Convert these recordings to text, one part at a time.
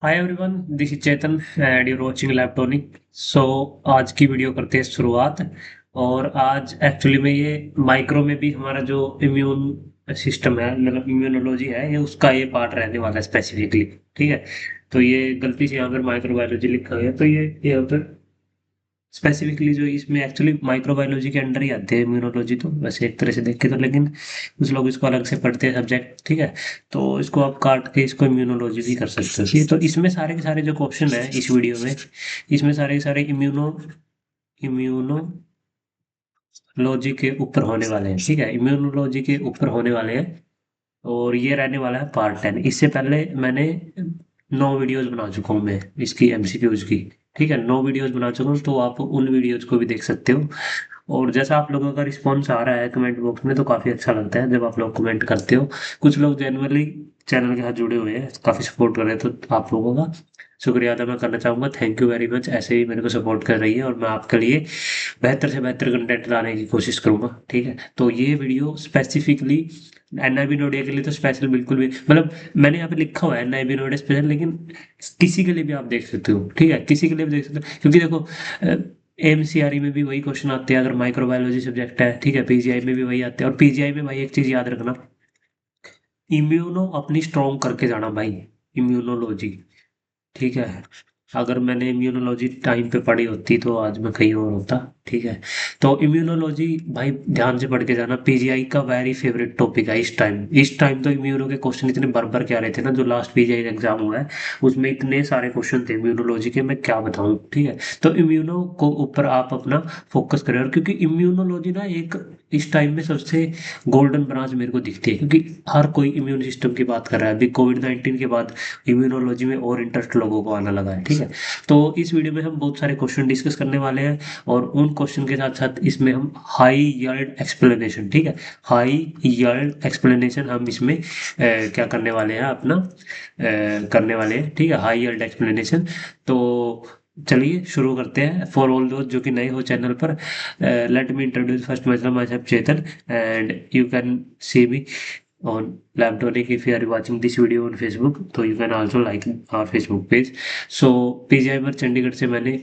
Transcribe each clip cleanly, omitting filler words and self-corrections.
Hi everyone, this is Chetan and you're watching Laptonic. So आज की video करते हैं शुरुआत। और आज एक्चुअली में ये माइक्रो में भी हमारा जो इम्यून सिस्टम है, मतलब इम्यूनोलॉजी है, ये उसका ये पार्ट रहने वाला है स्पेसिफिकली। ठीक है। तो ये गलती से यहाँ पर माइक्रोबायोलॉजी लिखा गया, तो ये यहाँ पर स्पेसिफिकली जो इसमें एक्चुअली माइक्रोबायोलॉजी के अंडर ही आते हैं इम्यूनोलॉजी, तो वैसे एक तरह से देखे तो, लेकिन कुछ लोग इसको अलग से पढ़ते हैं सब्जेक्ट। ठीक है। तो इसको आप काट के इसको इम्यूनोलॉजी भी कर सकते हो। ठीक है, तो इसमें सारे के सारे जो क्वेश्चन है इस वीडियो में, इसमें सारे के सारे इम्यूनोलॉजी के ऊपर होने वाले हैं। ठीक है, इम्यूनोलॉजी के ऊपर होने वाले हैं। और ये रहने वाला है पार्ट 10। इससे पहले मैंने 9 वीडियोस बना चुका हूँ मैं इसकी एमसीक्यूज की। ठीक है, 9 वीडियोस बना चुका हूँ, तो आप उन वीडियोस को भी देख सकते हो। और जैसा आप लोगों का रिस्पॉन्स आ रहा है कमेंट बॉक्स में, तो काफ़ी अच्छा लगता है जब आप लोग कमेंट करते हो। कुछ लोग जनरली चैनल के साथ जुड़े हुए हैं, काफ़ी सपोर्ट कर रहे हैं, तो आप लोगों का शुक्रिया अदा मैं करना चाहूँगा। थैंक यू वेरी मच, ऐसे ही मेरे को सपोर्ट कर रही है और मैं आपके लिए बेहतर से बेहतर कंटेंट लाने की कोशिश करूँगा। ठीक है, तो ये वीडियो स्पेसिफिकली एनआईबी नोडिया के लिए तो स्पेशल बिल्कुल भी, मतलब मैंने यहाँ पे लिखा हुआ है एनआईबी नोडिया स्पेशल, लेकिन किसी के लिए भी आप देख सकते हो। ठीक है, किसी के लिए भी देख सकते हो, क्योंकि देखो एमसीआरई में भी वही क्वेश्चन आते हैं अगर माइक्रोबायोलॉजी सब्जेक्ट है। ठीक है, पीजीआई में भी वही आते हैं। और पीजीआई में भाई एक चीज याद रखना, इम्यूनो अपनी स्ट्रॉन्ग करके जाना भाई, इम्यूनोलॉजी। ठीक है, अगर मैंने इम्यूनोलॉजी टाइम पे पढ़ी होती तो आज मैं कहीं और होता। ठीक है, तो इम्यूनोलॉजी भाई ध्यान से पढ़ के जाना, पीजीआई का वेरी फेवरेट टॉपिक है इस टाइम तो इम्यूनो के क्वेश्चन इतने भर के आ रहे थे ना, जो लास्ट पीजीआई का एग्जाम हुआ है उसमें इतने सारे क्वेश्चन थे इम्यूनोलॉजी के, मैं क्या बताऊं। ठीक है, तो इम्यूनो को ऊपर आप अपना फोकस करें। और क्योंकि इम्यूनोलॉजी ना एक इस टाइम में सबसे गोल्डन ब्रांच मेरे को दिखती है, क्योंकि हर कोई इम्यून सिस्टम की बात कर रहा है अभी कोविड-19 के बाद। इम्यूनोलॉजी में और इंटरेस्ट लोगों को आना लगा है। ठीक है, तो इस वीडियो में हम बहुत सारे क्वेश्चन डिस्कस करने वाले हैं। और उन क्वेश्चन के साथ साथ इसमें हम हाई यील्ड एक्सप्लेनेशन, ठीक है, हाई यील्ड एक्सप्लेनेशन हम इसमें क्या करने वाले हैं अपना करने वाले हैं। ठीक है, हाई यील्ड एक्सप्लेनेशन। तो चलिए शुरू करते हैं। फॉर ऑल दोस्त जो कि नए हो चैनल पर, let me introduce first my self Chetan, and you can see me on Labdonic. If you are watching this video on Facebook, so you can also like our Facebook page. So PGI में चंडीगढ़ से मैंने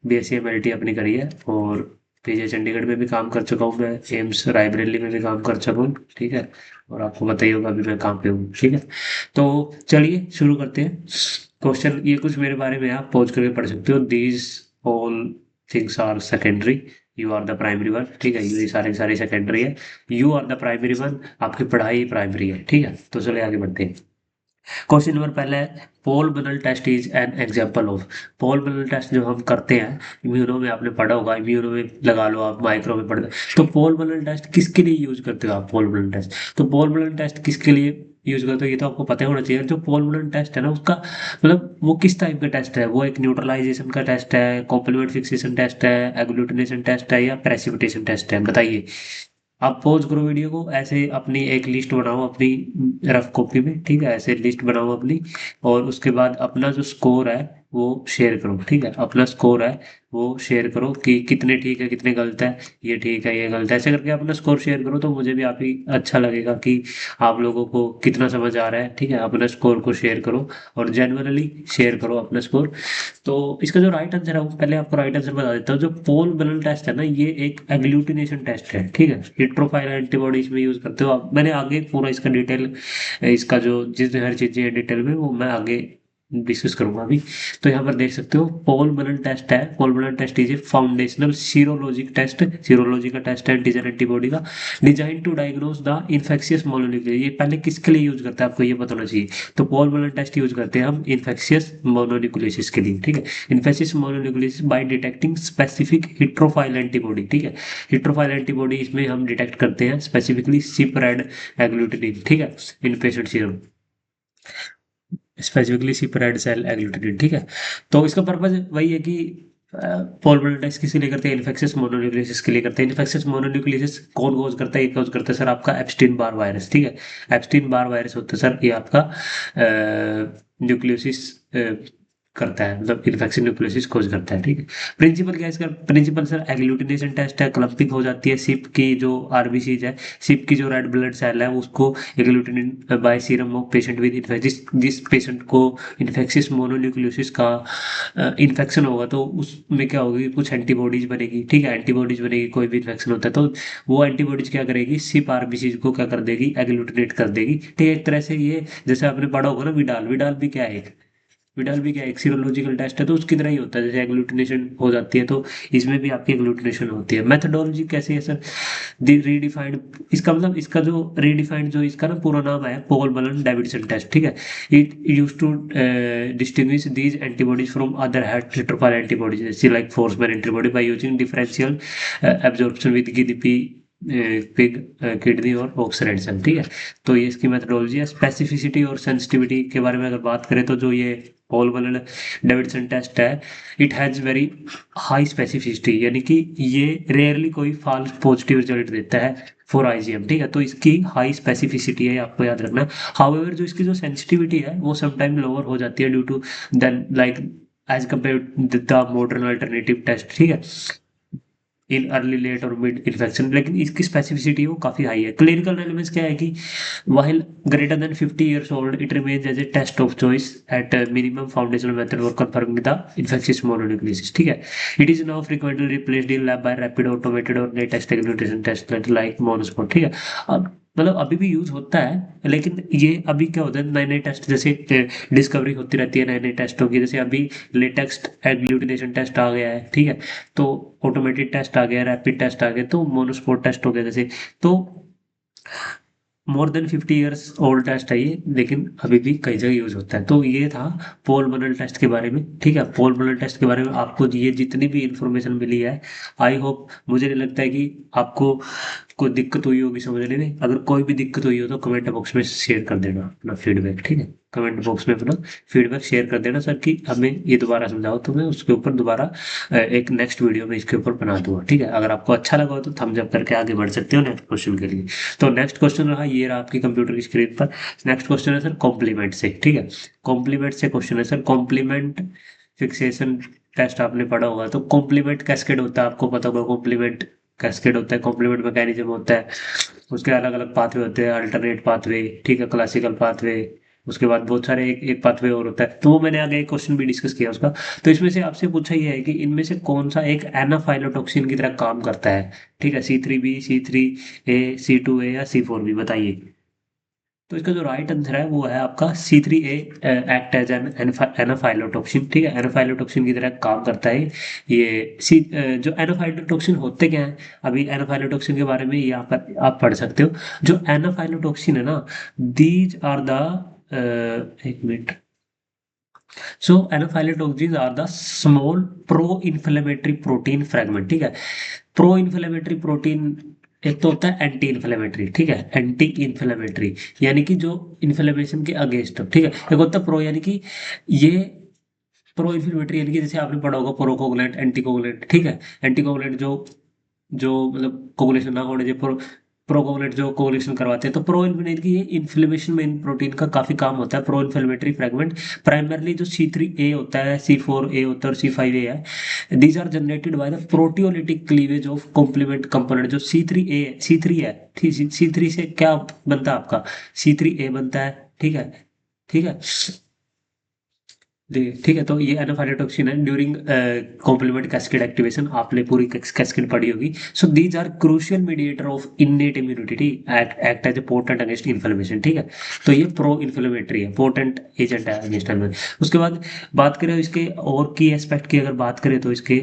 BSc MLT अपनी करी है, और PGI Chandigarh में भी काम कर चुका हूँ मैं, एम्स रायबरेली में भी काम कर चुका हूँ। ठीक है, और आपको बताइए होगा अभी मैं कहाँ पे हूँ। ठीक है, तो चलिए शुरू करते हैं। क्वेश्चन ये कुछ मेरे बारे में आप पहुंच करके पढ़ सकते हो। These all things are secondary, you are the primary one. ठीक है, ये सारे सारे सेकेंडरी है, you are the primary one, आपकी पढ़ाई प्राइमरी है। ठीक है, तो चलिए आगे बढ़ते हैं। क्वेश्चन नंबर पहला है, Paul Bunnell test is an example of. Paul Bunnell test जो हम करते हैं इम्यूनो में, आपने पढ़ा होगा, इम्यूनो में लगा लो, आप माइक्रो में पढ़ते, तो पोल बनल टेस्ट किसके लिए यूज करते हो आप? पोल बनल टेस्ट, तो पोल बनल टेस्ट किसके लिए यूज करते हो ये तो आपको पता होना चाहिए। जो पोल बनल टेस्ट है ना, उसका मतलब वो किस टाइप का टेस्ट है? वो एक न्यूट्रलाइजेशन का टेस्ट है, कॉम्प्लीमेंट फिक्सेशन टेस्ट है, एग्लूटिनेशन टेस्ट है, या प्रेसिपिटेशन टेस्ट है? बताइए। आप पॉज करो वीडियो को, ऐसे अपनी एक लिस्ट बनाओ अपनी रफ कॉपी में। ठीक है, ऐसे लिस्ट बनाओ अपनी, और उसके बाद अपना जो स्कोर है वो शेयर करो। ठीक है, अपना स्कोर है वो शेयर करो कि कितने ठीक है कितने गलत है, ये ठीक है ये गलत है, ऐसे करके अपना स्कोर शेयर करो, तो मुझे भी आप ही अच्छा लगेगा कि आप लोगों को कितना समझ आ रहा है। ठीक है, अपना स्कोर को शेयर करो, और जेन्युइनली शेयर करो अपना स्कोर। तो इसका जो राइट आंसर है, वो पहले आपको राइट आंसर बता देता हूँ। जो पोल बनल टेस्ट है ना, ये एक एग्लूटिनेशन टेस्ट है। ठीक है, हिट्रोफाइल एंटीबॉडीज में यूज करते हो आप। मैंने आगे पूरा इसका डिटेल, इसका जो जितनी हर चीजें हैं डिटेल में, वो मैं आगे डिस्कस करूंगा अभी। तो यहाँ पर देख सकते हो पोल बनल टेस्ट है। Paul Bunnell test is a foundational serologic test, serology का टेस्ट है एंटीजन एंटीबॉडी का, design to diagnose the infectious mononucleosis. ये पहले किसके लिए यूज करता है आपको ये पता होना चाहिए। तो पोल बनल टेस्ट यूज करते हैं हम इन्फेक्शियस मोनोन्यूक्लियोसिस के लिए। ठीक है, infectious mononucleosis by detecting specific heterophile antibody. ठीक है, हिट्रोफाइल एंटीबॉडी इसमें हम डिटेक्ट करते हैं स्पेसिफिकली सिपरेड एग्लूटिनिन। ठीक है, in patient serum, specifically sheep red cell agglutinin. ठीक है, तो इसका पर्पज वही है कि पोल बनल टेस्ट किस लिए करते हैं? इन्फेक्शियस मोनोन्यूक्लियोसिस के लिए करते हैं। इन्फेक्शियस मोनोन्यूक्लियोसिस कौन कोज करता है? ये कोज करता है सर आपका एप्स्टीन बार वायरस। ठीक है, एप्स्टीन बार वायरस होता है सर ये आपका न्यूक्लियोसिस करता है, मतलब इन्फेक्शन न्यूक्लियोसिस कॉज करता है, ठीक है। प्रिंसिपल क्या है इसका? प्रिंसिपल सर एग्लूटिनेशन टेस्ट है, क्लम्पिंग हो जाती है सिप की जो आरबीसीज है, सिप की जो रेड ब्लड सेल है उसको agglutinate by serum of patient with infection. जिस पेशेंट को इन्फेक्शियस मोनोन्यूक्लियोसिस का इन्फेक्शन होगा तो उसमें क्या होगी, कुछ एंटीबॉडीज बनेगी, ठीक है। एंटीबॉडीज बनेगी, कोई भी इन्फेक्शन होता है तो वो एंटीबॉडीज क्या करेगी, सिप आरबीसीज को क्या कर देगी, एग्लूटिनेट कर देगी, ठीक है। एक तरह से ये जैसे आपने पढ़ा होगा ना विडाल, विडाल भी क्या है, विडाल भी क्या एक सीरोलॉजिकल टेस्ट है, तो उसकी तरह ही होता है, जैसे एग्लूटिनेशन हो जाती है तो इसमें भी आपकी एग्लूटिनेशन होती है। मेथडोलॉजी कैसे है सर? रीडिफाइंड, इसका मतलब इसका जो रीडिफाइंड जो इसका ना पूरा नाम है पॉल बलन डेविडसन टेस्ट, ठीक है। It use to distinguish these antibodies from other heterophile antibodies जैसे like Forssman antibody by using differential absorption with गिदिपी पिग किडनी और ऑक्सीडेंशन, ठीक है। तो ये इसकी मेथडोलॉजी है। स्पेसिफिसिटी और सेंसिटिविटी के बारे में अगर बात करें तो जो ये पॉल बलन डेविडसन टेस्ट है, it has very high specificity, यानी कि ये रेयरली कोई फॉल्स पॉजिटिव रिजल्ट देता है फॉर आईजीएम, ठीक है। तो इसकी हाई स्पेसिफिसिटी है, आपको याद रखना। हाउएवर जो इसकी जो सेंसिटिविटी है वो समटाइम लोअर हो जाती है due to then like as compare the modern alternative test, ठीक है, इन अर्ली लेट और मिड इन्फेक्शन, लेकिन इसकी स्पेसिफिसिटी वो काफ़ी हाई है। क्लिनिकल रेलेवेंस क्या है कि while greater than 50 years old it remains as a test of choice at a minimum foundational method for confirming the infectious mononucleosis, ठीक है। it is now frequently replaced in lab by rapid automated और name test agglutination test like monospot, ठीक है। अब मतलब अभी भी use होता है, लेकिन ये अभी क्या होता है, नए नए टेस्ट जैसे डिस्कवरी होती रहती है नए नए टेस्टों की, जैसे अभी लेटेस्ट एग्लूटिनेशन टेस्ट आ गया है, ठीक है। तो ऑटोमेटेड टेस्ट आ गया, रैपिड टेस्ट आ गया, तो मोनोस्पोट टेस्ट हो गया जैसे। तो more than 50 years old test है ये, लेकिन अभी भी कई जगह यूज होता है। तो ये था पोल बनल टेस्ट के बारे में, ठीक है। पोल बनल टेस्ट के बारे में आपको ये जितनी भी इंफॉर्मेशन मिली है, आई होप, मुझे नहीं लगता है कि आपको कोई दिक्कत हुई होगी समझने में। अगर कोई भी दिक्कत हुई हो तो कमेंट बॉक्स में शेयर कर देना अपना फीडबैक, ठीक है। कमेंट बॉक्स में अपना फीडबैक शेयर कर देना सर कि हमें ये दोबारा समझाओ, तो मैं उसके ऊपर दोबारा एक नेक्स्ट वीडियो में इसके ऊपर बना दूंगा, ठीक है। अगर आपको अच्छा लगा हो तो थम्स अप करके आगे बढ़ सकते हो नेक्स्ट क्वेश्चन के लिए। तो नेक्स्ट क्वेश्चन रहा, ये रहा आपकी कंप्यूटर की स्क्रीन पर। नेक्स्ट क्वेश्चन है सर कॉम्प्लीमेंट से, ठीक है। कॉम्प्लीमेंट से क्वेश्चन है सर, कॉम्प्लीमेंट फिक्सेशन टेस्ट आपने पढ़ा होगा, तो कॉम्प्लीमेंट कैस्केड होता है, आपको पता होगा कॉम्प्लीमेंट कैस्केड होता है, कॉम्प्लीमेंट मैकेनिज्म होता है, उसके अलग अलग पाथवे होते हैं, अल्टरनेट पाथवे, ठीक है, क्लासिकल पाथवे, उसके बाद बहुत सारे एक एक पाथवे और होता है। तो वो मैंने आगे एक क्वेश्चन भी डिस्कस किया उसका। तो इसमें से आपसे पूछा ये है कि इनमें से कौन सा एक एनाफाइलोटॉक्सिन की तरह काम करता है, ठीक है। C3b, C3a, C2a या C4b, बताइए। तो इसका जो राइट आंसर है वो है आपका C3a, एक्ट एज एन एनाफाइलोटॉक्सिन, ठीक है। एनाफाइलोटॉक्सिन की तरह काम करता है ये। जो एनाफाइलोटॉक्सिन होते क्या है, अभी एनाफाइलोटॉक्सिन के बारे में यहाँ पर आप पढ़ सकते हो। जो एनाफाइलोटॉक्सिन है ना, दीज आर द एक मिनट। So anaphylatoxin are the small pro inflammatory protein fragment, ठीक है। प्रो इन्फ्लेमेटरी प्रोटीन, एक तो होता है एंटी इन्फ्लेमेटरी, ठीक है, एंटी इन्फ्लेमेटरी यानी कि जो इन्फ्लेमेशन के अगेंस्ट, ठीक है। एक होता है प्रो, यानी कि ये प्रो इन्फ्लेमेटरी यानी कि जैसे आपने पढ़ा होगा प्रोकोगुलेंट, एंटीकोगुलेंट, ठीक है। एंटीकोगुलेंट जो जो मतलब कोगुलेशन ना होने जो प्रोकोगुलेंट जो कोगुलेशन करवाते हैं, तो प्रो इन्फ्लेमेटरी की ये इन्फ्लेमेशन में प्रोटीन का काफी काम होता है, प्रो इन्फ्लेमेटरी फ्रेगमेंट। प्राइमरली जो C3a होता है, C4a होता है और C5a है, these are generated by the proteolytic cleavage of complement component. जो C3a है, C3 है, C3 से क्या बनता है आपका, C3a बनता है, ठीक है, ठीक है। ठीक है। तो ये एनाफाइलोटॉक्सिन है ड्यूरिंग कॉम्प्लीमेंट कैस्केड एक्टिवेशन, आपने पूरी कैस्केड पढ़ी होगी। So these are crucial mediator of innate immunity, act as a potent against inflammation, ठीक है। तो ये प्रो इन्फ्लेमेटरी है, पोटेंट एजेंट है अगेंस्ट इन्फ्लेमेशन। उसके बाद बात करें इसके और की एस्पेक्ट की, अगर बात करें तो इसके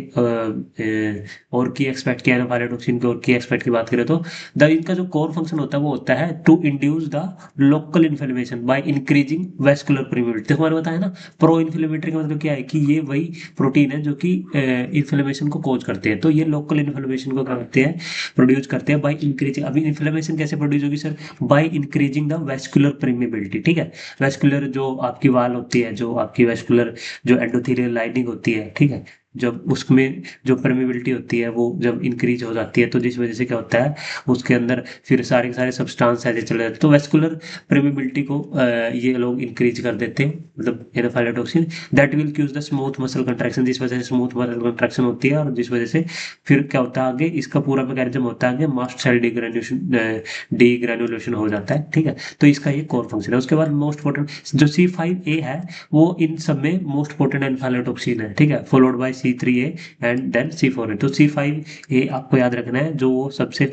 और की एस्पेक्ट की, एनाफाइलोटॉक्सिन के और की एस्पेक्ट की बात करें तो द इनका जो कोर फंक्शन होता है वो होता है to induce the local inflammation by increasing vascular permeability. देखो मैंने बताया ना, प्रो इन्फ्लेमेटरी का मतलब क्या है कि ये वही प्रोटीन है जो कि इन्फ्लेमेशन को कोज करते हैं। तो ये लोकल इन्फ्लेमेशन को करते हैं, प्रोड्यूस करते हैं बाय इंक्रीजिंग। अभी इन्फ्लेमेशन कैसे प्रोड्यूस होगी sir, by increasing the vascular permeability, ठीक है। वेस्कुलर जो आपकी वाल होती है, जो आपकी वेस्कुलर जो एंडोथेलियल लाइनिंग होती है, ठीक है, जब उसमें जो परमेबिलिटी होती है वो जब इंक्रीज हो जाती है, तो जिस वजह से क्या होता है, उसके अंदर फिर सारे के सारे सब्सटेंस ऐसे चले जाते हैं, तो वेस्कुलर परमेबिलिटी को ये लोग इंक्रीज कर देते हैं, मतलब anaphylatoxin that will cause the smooth muscle contraction, जिस वजह से स्मूथ मसल कंट्रैक्शन होती है, और जिस वजह से फिर क्या होता है आगे, इसका पूरा मैकेनिज्म होता है आगे, मास्ट सेल डीग्रेनुलेशन हो जाता है, ठीक है। तो इसका ये कोर फंक्शन है। उसके बाद मोस्ट इंपोर्टेंट जो C5a है, वो इन सब में मोस्ट पोटेंट एन्फाइलोटॉक्सिन है, ठीक है, followed by C3a and then C4a। तो C5a आपको याद रखना है, जो वो सबसे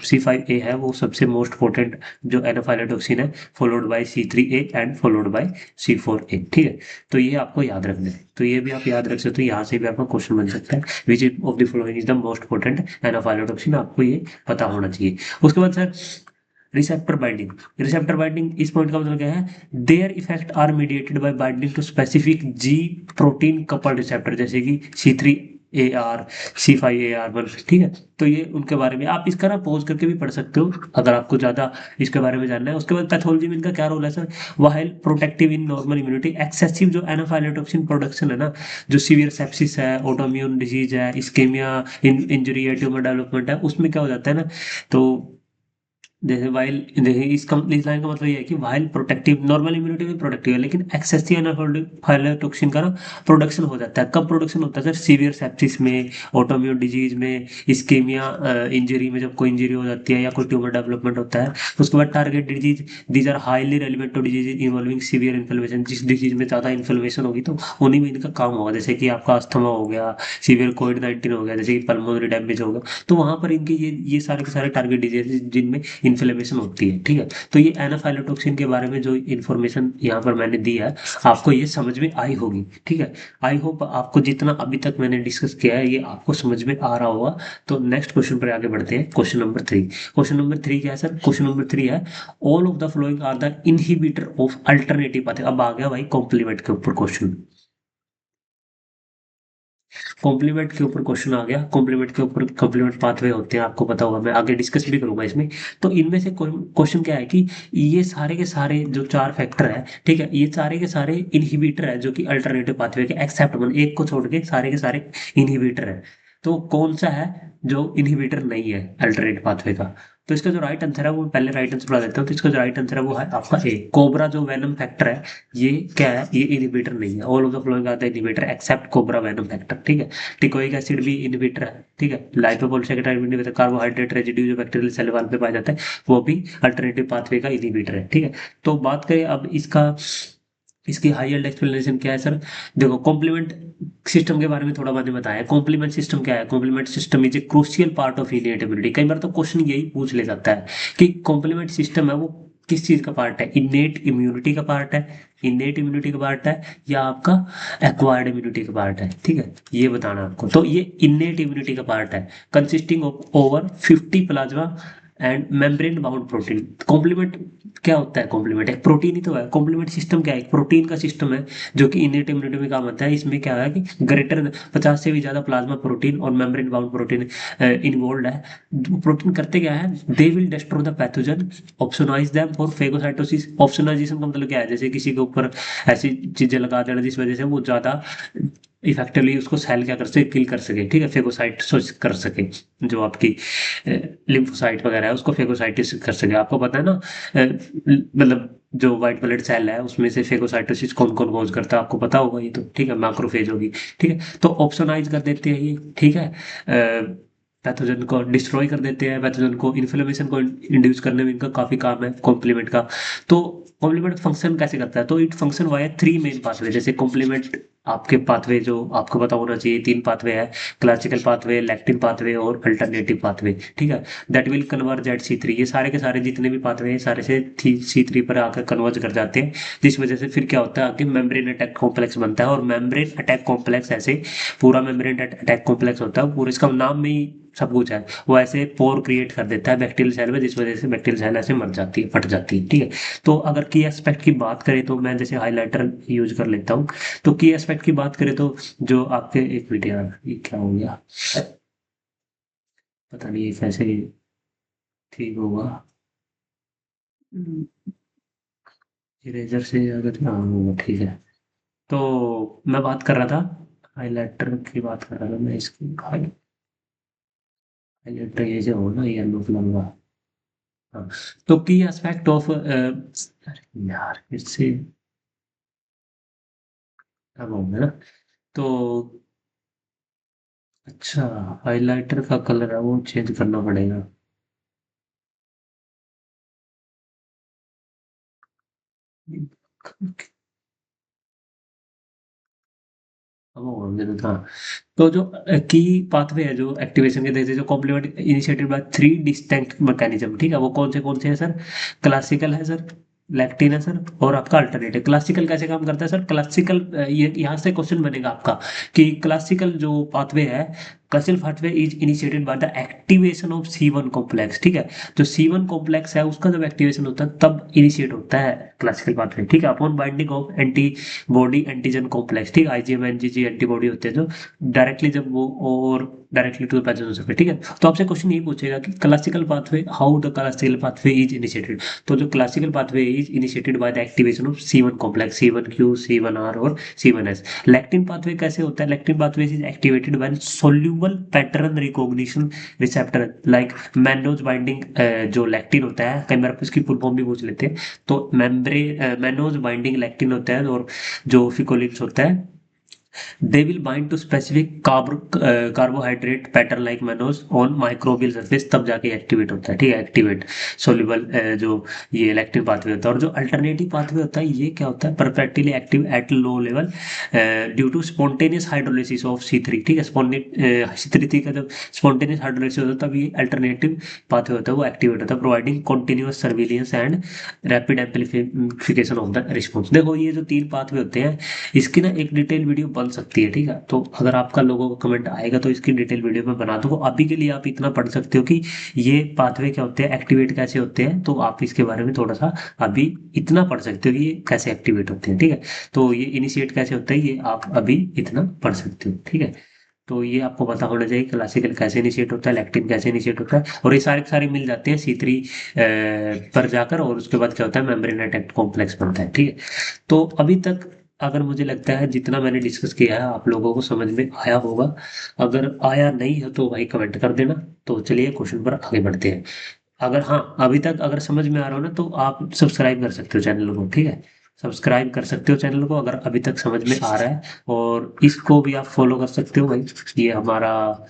C5a है वो सबसे मोस्ट पोटेंट जो एनाफाइलोटॉक्सिन है, followed by C3a and followed by C4a, ठीक है। तो ये आपको याद रखना है, तो ये भी आप याद रख सकते हो, यहाँ से भी आपका क्वेश्चन बन सकता है, which of the following is the most potent anaphylatoxin, आपको ये पता होना चाहिए। उसके बाद sir receptor binding. Receptor binding इस पॉइंट का मतलब क्या है, their effect are mediated by binding to specific G protein coupled receptor, जैसे कि C3AR, C5AR1, ठीक है। तो ये उनके बारे में आप इसका ना पॉज करके भी पढ़ सकते हो अगर आपको ज्यादा इसके बारे में जानना है। उसके बाद पैथोलॉजी में इनका क्या रोल है sir, while protective in normal immunity, excessive जो एनाफाइलोटॉक्सिन प्रोडक्शन है ना, जो सीवियर सेप्सिस है, ऑटोइम्यून डिजीज है, इस्केमिया, इंजरी है, ट्यूमर डेवलपमेंट है, उसमें क्या हो जाता है ना, तो जैसे वाइल, देखिए इस लाइन का मतलब ये है कि वाइल प्रोटेक्टिव, नॉर्मल इम्यूनिटी भी प्रोटेक्टिव है, लेकिन एक्सेसिव एनाफाइलोटॉक्सिन का ना प्रोडक्शन हो जाता है। कब प्रोडक्शन होता है सर, सीवियर सेप्सिस में, ऑटोइम्यून डिजीज में, इस्केमिया इंजरी में, जब कोई इंजरी हो जाती है या कोई ट्यूमर डेवलपमेंट होता है। उसके बाद target disease, these are highly relevant to disease involving severe inflammation, जिस डिजीज में ज्यादा इन्फ्लेमेशन होगी तो उन्हीं में इनका काम होगा, जैसे कि आपका अस्थमा हो गया, सीवियर कोविड-19 हो गया, जैसे कि पल्मोनरी डैमेज होगा, तो वहां पर इनके ये सारे के सारे टारगेट डिजीज जिनमें इन्फ्लेमेशन होती है, ठीक है। तो ये एनाफाइलोटॉक्सिन के बारे में जो इन्फॉर्मेशन यहाँ पर मैंने दी है, आपको ये समझ में आई होगी, ठीक है। आई होप आपको जितना अभी तक मैंने डिस्कस किया है ये आपको समझ में आ रहा होगा। तो नेक्स्ट क्वेश्चन पर आगे बढ़ते हैं, क्वेश्चन नंबर 3। क्वेश्चन नंबर 3 क्या है सर, क्वेश्चन नंबर 3 है, all of the following are the inhibitor of alternative pathway. अब आ गया भाई कॉम्प्लीमेंट के ऊपर क्वेश्चन, कॉम्प्लीमेंट के ऊपर क्वेश्चन आ गया। कॉम्प्लीमेंट के ऊपर कॉम्प्लीमेंट पाथवे होते हैं, आपको पता होगा, मैं आगे डिस्कस भी करूंगा इसमें। तो इनमें से क्वेश्चन क्या है कि ये सारे के सारे जो चार फैक्टर है, ठीक है, ये सारे के सारे इनहिबिटर है जो कि अल्टरनेटिव पाथवे के, एक्सेप्ट वन, एक को छोड़ के सारे के सारे इनहिबिटर है। तो कौन सा है जो इनहिबिटर नहीं है अल्टरनेटिव पाथवे का? तो इसका जो राइट आंसर है वो पहले राइट आंसर बता देता हूँ। तो इसका जो राइट आंसर है वो है आपका ए, कोबरा जो वेनम फैक्टर है, ये क्या है, ये इनहिबिटर नहीं है। All of the following are the inhibitor except cobra venom factor, ठीक है। टिकोइक एसिड भी इनहिबिटर है, ठीक है। लाइपोपॉलीसेकेराइड इनहिबिटर, कार्बोहाइड्रेट रेजिड्यू जो बैक्टीरियल सेल वॉल पे पाया जाता है, वो भी अल्टरनेटिव पाथवे का इनहिबिटर है, ठीक है। तो बात करें अब इसका, इसकी हाईएस्ट एक्सप्लेनेशन क्या है सर, देखो कॉम्प्लीमेंट सिस्टम के बारे में थोड़ा मैंने बताया। कॉम्प्लीमेंट सिस्टम क्या है, complement system is a crucial part of innate immunity. कई बार तो क्वेश्चन यही पूछ ले जाता है कि कॉम्प्लीमेंट सिस्टम है वो किस चीज का पार्ट है, इनेट इम्यूनिटी का पार्ट है, इनेट इम्यूनिटी का पार्ट है, या आपका एक्वायर्ड इम्यूनिटी का पार्ट है, ठीक है, ये बताना आपको। तो ये इनेट इम्यूनिटी का पार्ट है, consisting of over 50 plasma and membrane bound protein. Complement क्या होता है, कॉम्प्लीमेंट एक प्रोटीन ही तो है। कॉम्प्लीमेंट सिस्टम क्या है, एक प्रोटीन का सिस्टम है जो कि इनेट इम्यूनिटी में काम आता है। इसमें क्या है कि ग्रेटर 50 से भी ज्यादा प्लाज्मा प्रोटीन और मेम्ब्रेन बाउंड प्रोटीन इन्वॉल्व है। प्रोटीन करते क्या है, they will destroy the pathogen, opsonise them for phagocytosis. Opsonisation का मतलब क्या है, जैसे किसी के ऊपर ऐसी चीजें लगा देना जिस वजह से वो ज्यादा इफेक्टिवली उसको सेल क्या कर सके, किल कर सके, ठीक है, फेगोसाइटोसिस कर सके, जो आपकी लिम्फोसाइट वगैरह है उसको फेगोसाइटिस कर सके। आपको पता है ना, मतलब जो व्हाइट ब्लड सेल है उसमें से फेगोसाइटोसिस कौन कौन कॉज करता है, आपको पता होगा ये तो, ठीक है, मैक्रोफेज होगी, ठीक है। तो ऑप्सोनाइज कर देते हैं ये, ठीक है, पैथोजन को डिस्ट्रॉय कर देते हैं, पैथोजन को, इन्फ्लेमेशन को इंड्यूस करने में इनका काफी काम है कॉम्प्लीमेंट का। तो कॉम्प्लीमेंट फंक्शन कैसे करता है, तो it function via 3 main pathway. जैसे कॉम्प्लीमेंट आपके पाथवे जो आपको पता होना चाहिए, 3 पाथवे है, क्लासिकल पाथवे, लैक्टिन पाथवे और अल्टरनेटिव पाथवे, ठीक है। That will converge eight C3। ये सारे के सारे जितने भी पाथवे हैं सारे से C3 पर आकर कन्वर्ज कर जाते हैं, जिस वजह से फिर क्या होता है आगे मेम्ब्रेन अटैक कॉम्प्लेक्स बनता है। और मेम्ब्रेन अटैक कॉम्प्लेक्स ऐसे पूरा मेम्ब्रेन अटैक कॉम्प्लेक्स होता है, पूरा इसका नाम में ही सब कुछ है, वो ऐसे पोर क्रिएट कर देता है बैक्टीरियल सेल में, जिस वजह से बैक्टीरियल सेल ऐसे मर जाती है, फट जाती है, ठीक है। तो अगर की एस्पेक्ट की बात करें तो मैं जैसे हाइलाइटर यूज कर लेता हूँ। तो की एस्पेक्ट की बात करें तो जो आपके, एक मिनट यार ये क्या हो गया, पता नहीं ये कैसे ठीक होगा, इरेजर से अगर, हाँ होगा, ठीक है। तो मैं बात कर रहा था, हाइलाइटर की बात कर रहा था मैं, इसकी हाइलाइटर ये जो हो ना येलो कलर का। हाँ, तो की एस्पेक्ट ऑफ अरे यार इससे अब होंगे ना। तो अच्छा, हाइलाइटर का कलर है वो चेंज करना पड़ेगा। अब वो होंगे तो था। तो जो की पाथवे है जो एक्टिवेशन के जैसे जो complement initiated by three distinct mechanism, ठीक है, वो कौन से हैं सर? क्लासिकल है सर, लैक्टिन है सर, और आपका अल्टरनेटिव। क्लासिकल कैसे काम करता है सर? क्लासिकल ये यहाँ से क्वेश्चन बनेगा आपका कि क्लासिकल जो पाथवे है, classical pathway is initiated by the activation of C1 complex, ठीक है। जो C1 कॉम्प्लेक्स है उसका जब एक्टिवेशन होता है तब इनिशिएट होता है क्लासिकल पाथवे, ठीक है, upon binding of antibody antigen complex, ठीक है, IgM IgG एंटीबॉडी होते हैं जो डायरेक्टली जब वो और डायरेक्टली टू द पैचेज हो सकते हैं, ठीक है। तो आपसे क्वेश्चन यही पूछेगा कि classical pathway, how the classical pathway is initiated. तो जो classical pathway is initiated by the activation of C1 complex, C1Q, C1R और C1S। लैक्टिन पाथवे कैसे होता है? Lectin pathway is activated when soluble pattern recognition receptor like mannose binding, जो lectin होता है, कई बार आप इसकी फुल फॉर्म भी पूछ लेते हैं। तो मेम्ब्रे मैनोज बाइंडिंग लैक्टिन होता है, और जो फिकोलिप्स होता है, they will bind to specific carbohydrate pattern like mannose on microbial surface, तब जाके एक्टिवेट होता है, ठीक है, एक्टिवेट सोल्यूबल जो ये इलेक्ट्रिक पाथवे होता है। और जो अल्टरनेटिव पाथवे होता है ये क्या होता है? Perfectly active at low level due to spontaneous hydrolysis of C3, ठीक है, C3 का जब स्पॉन्टेनियस हाइड्रोलिसिस होता है तब ये अल्टरनेटिव पाथवे होता है वो एक्टिवेट होता है, providing continuous surveillance and rapid amplification of the response. देखो ये जो तीन पाथवे होते हैं इसकी ना एक डिटेल वीडियो बन सकती है, ठीक है, तो अगर आपका लोगों का कमेंट आएगा तो इसकी डिटेल वीडियो मैं बना दूंगा। अभी के लिए आप इतना पढ़ सकते हो कि ये पाथवे क्या होते हैं, एक्टिवेट कैसे होते हैं, तो आप इसके बारे में थोड़ा सा अभी इतना पढ़ सकते हो कि ये कैसे एक्टिवेट होते हैं, ठीक है। तो ये इनिशिएट कैसे होता है ये आप अभी इतना पढ़ सकते हो, ठीक है। तो ये आपको पता होना चाहिए क्लासिकल कैसे इनिशिएट होता है, लैक्टिन कैसे इनिशिएट होता है, और ये सारे के सारे मिल जाते हैं C3 पर जाकर, और उसके बाद क्या होता है, मेम्ब्रेन अटैक्ड कॉम्प्लेक्स बनता है, ठीक है। तो अभी तक अगर मुझे लगता है जितना मैंने डिस्कस किया है आप लोगों को समझ में आया होगा। अगर आया नहीं है तो भाई कमेंट कर देना। तो चलिए क्वेश्चन पर आगे बढ़ते हैं। अगर हाँ अभी तक अगर समझ में आ रहा हो ना तो आप सब्सक्राइब कर सकते हो चैनल को, ठीक है, सब्सक्राइब कर सकते हो चैनल को अगर अभी तक समझ में आ रहा है। और इसको भी आप फॉलो कर सकते हो भाई, ये हमारा,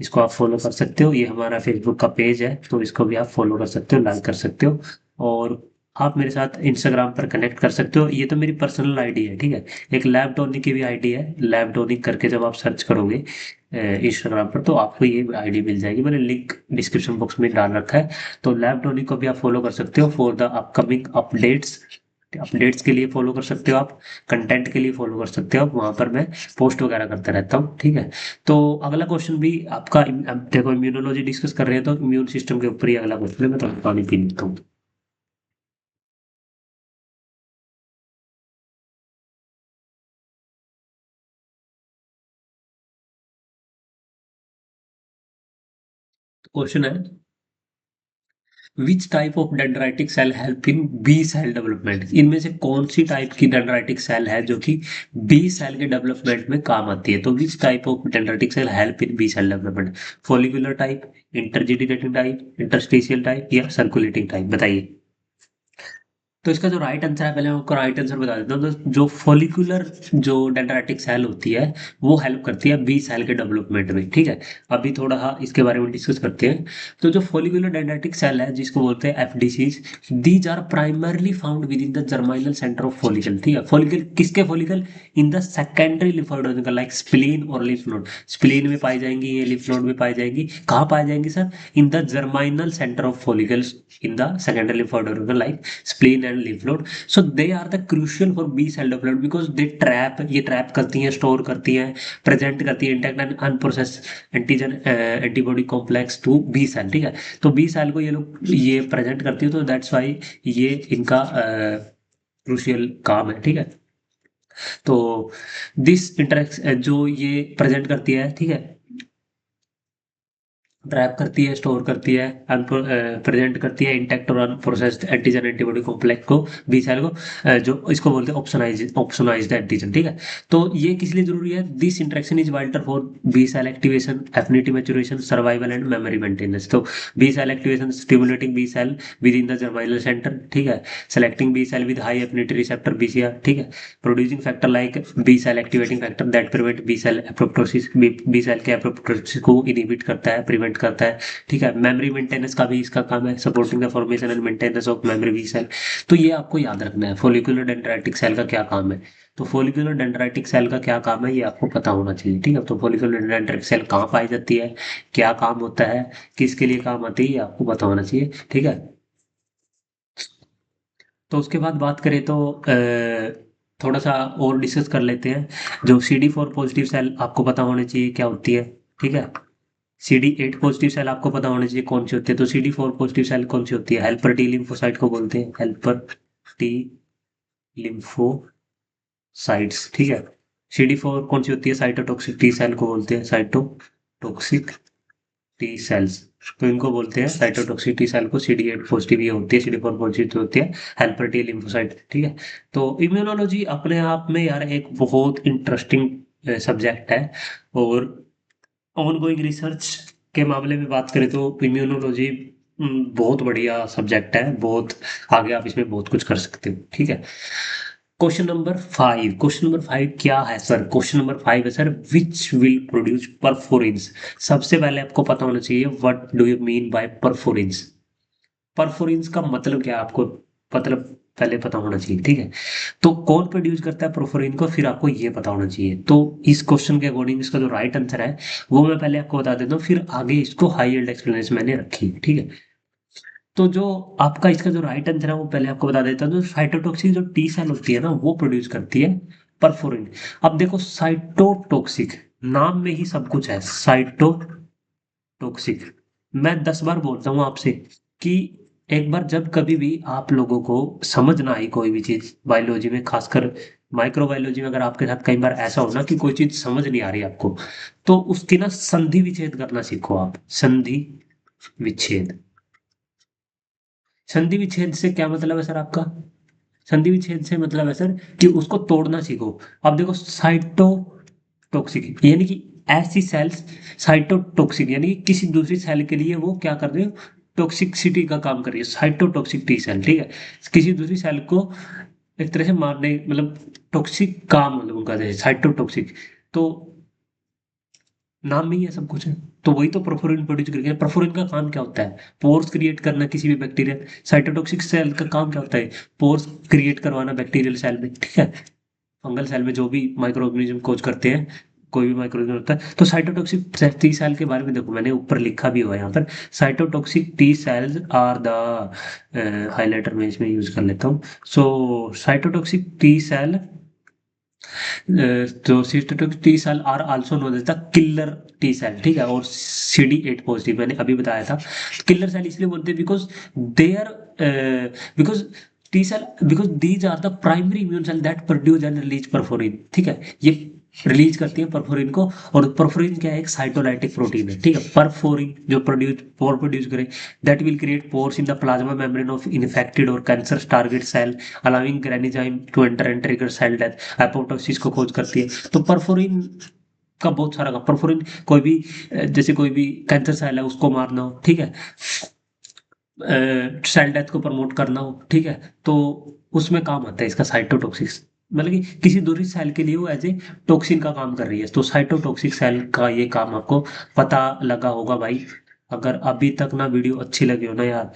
इसको आप फॉलो कर सकते हो, ये हमारा फेसबुक का पेज है तो इसको भी आप फॉलो कर सकते हो, लाइक कर सकते हो। और आप मेरे साथ इंस्टाग्राम पर कनेक्ट कर सकते हो, ये तो मेरी पर्सनल आईडी है, ठीक है। एक लैब टॉनिक की भी आईडी है, लैब टॉनिक करके जब आप सर्च करोगे इंस्टाग्राम पर तो आपको ये आईडी मिल जाएगी, मैंने लिंक डिस्क्रिप्शन बॉक्स में डाल रखा है। तो लैब टॉनिक को भी आप फॉलो कर सकते हो for the upcoming updates, updates के लिए फॉलो कर सकते हो आप, कंटेंट के लिए फॉलो कर सकते हो आप, वहां पर मैं पोस्ट वगैरह करता रहता हूँ, ठीक है। तो अगला क्वेश्चन भी आपका अब देखो इम्यूनोलॉजी डिस्कस कर रहे हैं तो इम्यून सिस्टम के ऊपर ही अगला क्वेश्चन है, मैं थोड़ा पानी पी लेता हूँ। क्वेश्चन है which type of dendritic cell help in B cell development, इनमें से कौन सी टाइप की डेंड्राइटिक सेल है जो कि बी सेल के डेवलपमेंट में काम आती है? तो which type of dendritic cell help in B cell development? Follicular type, interdigitating type, interstitial type या सर्कुलेटिंग टाइप, बताइए। तो इसका जो राइट आंसर है, पहले मैं आपको राइट आंसर बता देता हूँ। तो जो फॉलिकुलर जो डेंड्राइटिक सेल होती है वो हेल्प करती है बी सेल के डेवलपमेंट में, ठीक है। अभी थोड़ा हाँ इसके बारे में डिस्कस करते हैं। तो जो फॉलिकुलर डेंड्राइटिक सेल है जिसको बोलते हैं FDCs, these are primarily found within the germinal centre of follicle, ठीक है। फॉलिकल किसके follicle? In the secondary lymphoid organ like spleen और लिम्फ नोड। स्प्लीन में पाई जाएंगी, ये लिम्फ नोड में पाई जाएंगी। कहाँ पाई जाएंगी sir? In the germinal centre of follicles in the secondary lymphoid organ like spleen and lymph node. So they are the crucial for B cell development because they trap, ये trap करती हैं, store करती हैं, present करती है intact and unprocessed antigen antibody complex to B cell, ठीक है। तो बी सेल को ये लोग ये प्रेजेंट करती है, तो दैट्स वाई ये इनका क्रूशियल काम है, ठीक है। तो दिस इंटरेक्ट जो ये प्रेजेंट करती है, ठीक है, ट्रैप करती है, स्टोर करती है, प्रेजेंट करती है इंटैक्ट और अनप्रोसेस्ड एंटीजन एंटीबॉडी कॉम्प्लेक्स को, बी सेल को, जो इसको बोलते हैं ऑप्सोनाइज्ड एंटीजन, ठीक है। तो ये किस लिए जरूरी है? This interaction is vital for B cell activation, affinity maturation, survival and memory maintenance. तो B cell activation, stimulating B cell within the germinal centre, ठीक है। Selecting B cell with high affinity receptor BCR, ठीक है। Producing factor like B cell activating factor that prevent B cell apoptosis, B cell के apoptosis को inhibit करता है, prevent करता है, ठीक है। मेमोरी मेंटेनेंस का भी इसका काम है, supporting the formation and maintenance of memory B cell. तो ये आपको याद रखना है, फॉलिकुलर डेंड्राइटिक सेल का क्या काम है। तो फॉलिकुलर डेंड्राइटिक सेल का क्या काम है ये आपको पता होना चाहिए, ठीक है। तो फॉलिकुलर डेंड्राइटिक सेल कहाँ पाई जाती है, क्या काम होता है, किसके लिए काम आती है, ये आपको पता होना चाहिए, ठीक है। तो उसके बाद बात करें तो थोड़ा सा और डिस्कस कर लेते हैं। जो CD4 पॉजिटिव सेल आपको पता होने चाहिए क्या होती है, ठीक है। CD8 पॉजिटिव सेल आपको पता होने चाहिए कौन सी होती है। तो CD4 पॉजिटिव सेल कौन सी होती है? हेल्पर टी लिम्फोसाइट को बोलते हैं, हेल्पर टी लिम्फोसाइट्स, ठीक है। CD4 कौन सी होती है? साइटोटॉक्सिक टी सेल को बोलते हैं, साइटोटॉक्सिक टी सेल्स। तो इनको बोलते हैं साइटोटॉक्सिक टी सेल को। CD8 पॉजिटिव ये होती है, CD4 पॉजिटिव होती है, हेल्पर टी लिम्फोसाइट, ठीक है। तो इम्यूनोलॉजी अपने आप में यार एक बहुत इंटरेस्टिंग सब्जेक्ट है। और ऑनगोइंग रिसर्च के मामले में बात करें तो इम्यूनोलॉजी बहुत बढ़िया सब्जेक्ट है, बहुत आगे आप इसमें बहुत कुछ कर सकते हो, ठीक है। क्वेश्चन नंबर 5 क्या है सर? क्वेश्चन नंबर 5 है sir, which will produce perforins. सबसे पहले आपको पता होना चाहिए what do you mean by perforins. Perforins का मतलब क्या है आपको, मतलब पहले पता होना चाहिए, ठीक है। तो कौन प्रोड्यूस करता है प्रोफोरिन को, फिर आपको ये पता होना चाहिए। तो इस क्वेश्चन के अकॉर्डिंग इसका जो राइट आंसर है वो मैं पहले आपको बता देता हूँ, फिर आगे इसको हाई एल्ड एक्सप्लेनेशन मैंने रखी है, ठीक है। तो जो आपका इसका जो राइट आंसर है वो पहले आपको बता देता हूँ। जो साइटोटॉक्सिक जो टी सेल होती है ना वो प्रोड्यूस करती है परफोरिन। अब देखो साइटोटॉक्सिक, नाम में ही सब कुछ है, साइटोटॉक्सिक। मैं 10 बार बोलता हूँ आपसे कि एक बार जब कभी भी आप लोगों को समझ ना आई कोई भी चीज बायोलॉजी में, खासकर माइक्रोबायोलॉजी में, अगर आपके साथ कई बार ऐसा हो ना कि कोई चीज समझ नहीं आ रही आपको, तो उसकी ना संधि विच्छेद करना सीखो आप। संधि विच्छेद। संधि विच्छेद से क्या मतलब है सर आपका? संधि विच्छेद से मतलब है सर कि उसको तोड़ना सीखो। अब देखो साइटोटॉक्सिक यानी कि ऐसी सेल्स, साइटोटॉक्सिक यानी कि किसी दूसरी सेल के लिए वो क्या कर रही है, टॉक्सिसिटी का काम कर रही है, साइटोटॉक्सिक टी सेल, ठीक है। किसी दूसरी सेल को एक तरह से मारने, मतलब टॉक्सिक काम, मतलब उनका साइटोटॉक्सिक। तो नाम में ही है सब कुछ है। तो वही तो परफोरिन प्रोड्यूस करके, परफोरिन का काम क्या होता है? पोर्स क्रिएट करना किसी भी बैक्टीरिया। साइटोटॉक्सिक सेल का काम क्या होता है? पोर्स क्रिएट करवाना बैक्टीरियल सेल में, ठीक है। फंगल सेल में जो भी माइक्रो ऑर्गेनिज्म कोच करते हैं, कोई भी माइक्रो ऑर्गेनिज्म होता है। तो साइटोटॉक्सिक टी सेल के बारे में देखो, मैंने ऊपर लिखा भी हुआ है यहाँ पर। Cytotoxic T cells are the, highlighter में इसमें यूज कर लेता हूँ। सो साइटोटॉक्सिक टी सेल, तो cytotoxic T cell are also known as the killer T cell, ठीक है। और CD8 पॉजिटिव मैंने अभी बताया था। किलर सेल इसलिए बोलते हैं because they are, because T cell, because these are the primary immune cell that produce and release perforin, ठीक है। ये रिलीज करती है परफोरिन को। और परफोरिन क्या है? एक साइटोलाइटिक प्रोटीन है, ठीक है। परफोरिन जो प्रोड्यूस करे, that will create pores in the plasma membrane of infected और cancer target cell, allowing granzyme to enter and trigger cell death. Apoptosis को खोज करती है। तो परफोरिन का बहुत सारा काम, परफोरिन कोई भी जैसे कोई भी कैंसर सेल है उसको मारना हो, ठीक है, सेल डेथ को प्रमोट करना हो, ठीक है, तो उसमें काम आता है इसका साइटोटॉक्सिक्स। मतलब कि किसी दूसरी सेल के लिए वो एज ए टॉक्सिन का काम कर रही है। तो साइटोटॉक्सिक सेल का ये काम आपको पता लगा होगा भाई। अगर अभी तक ना वीडियो अच्छी लगी हो ना यार,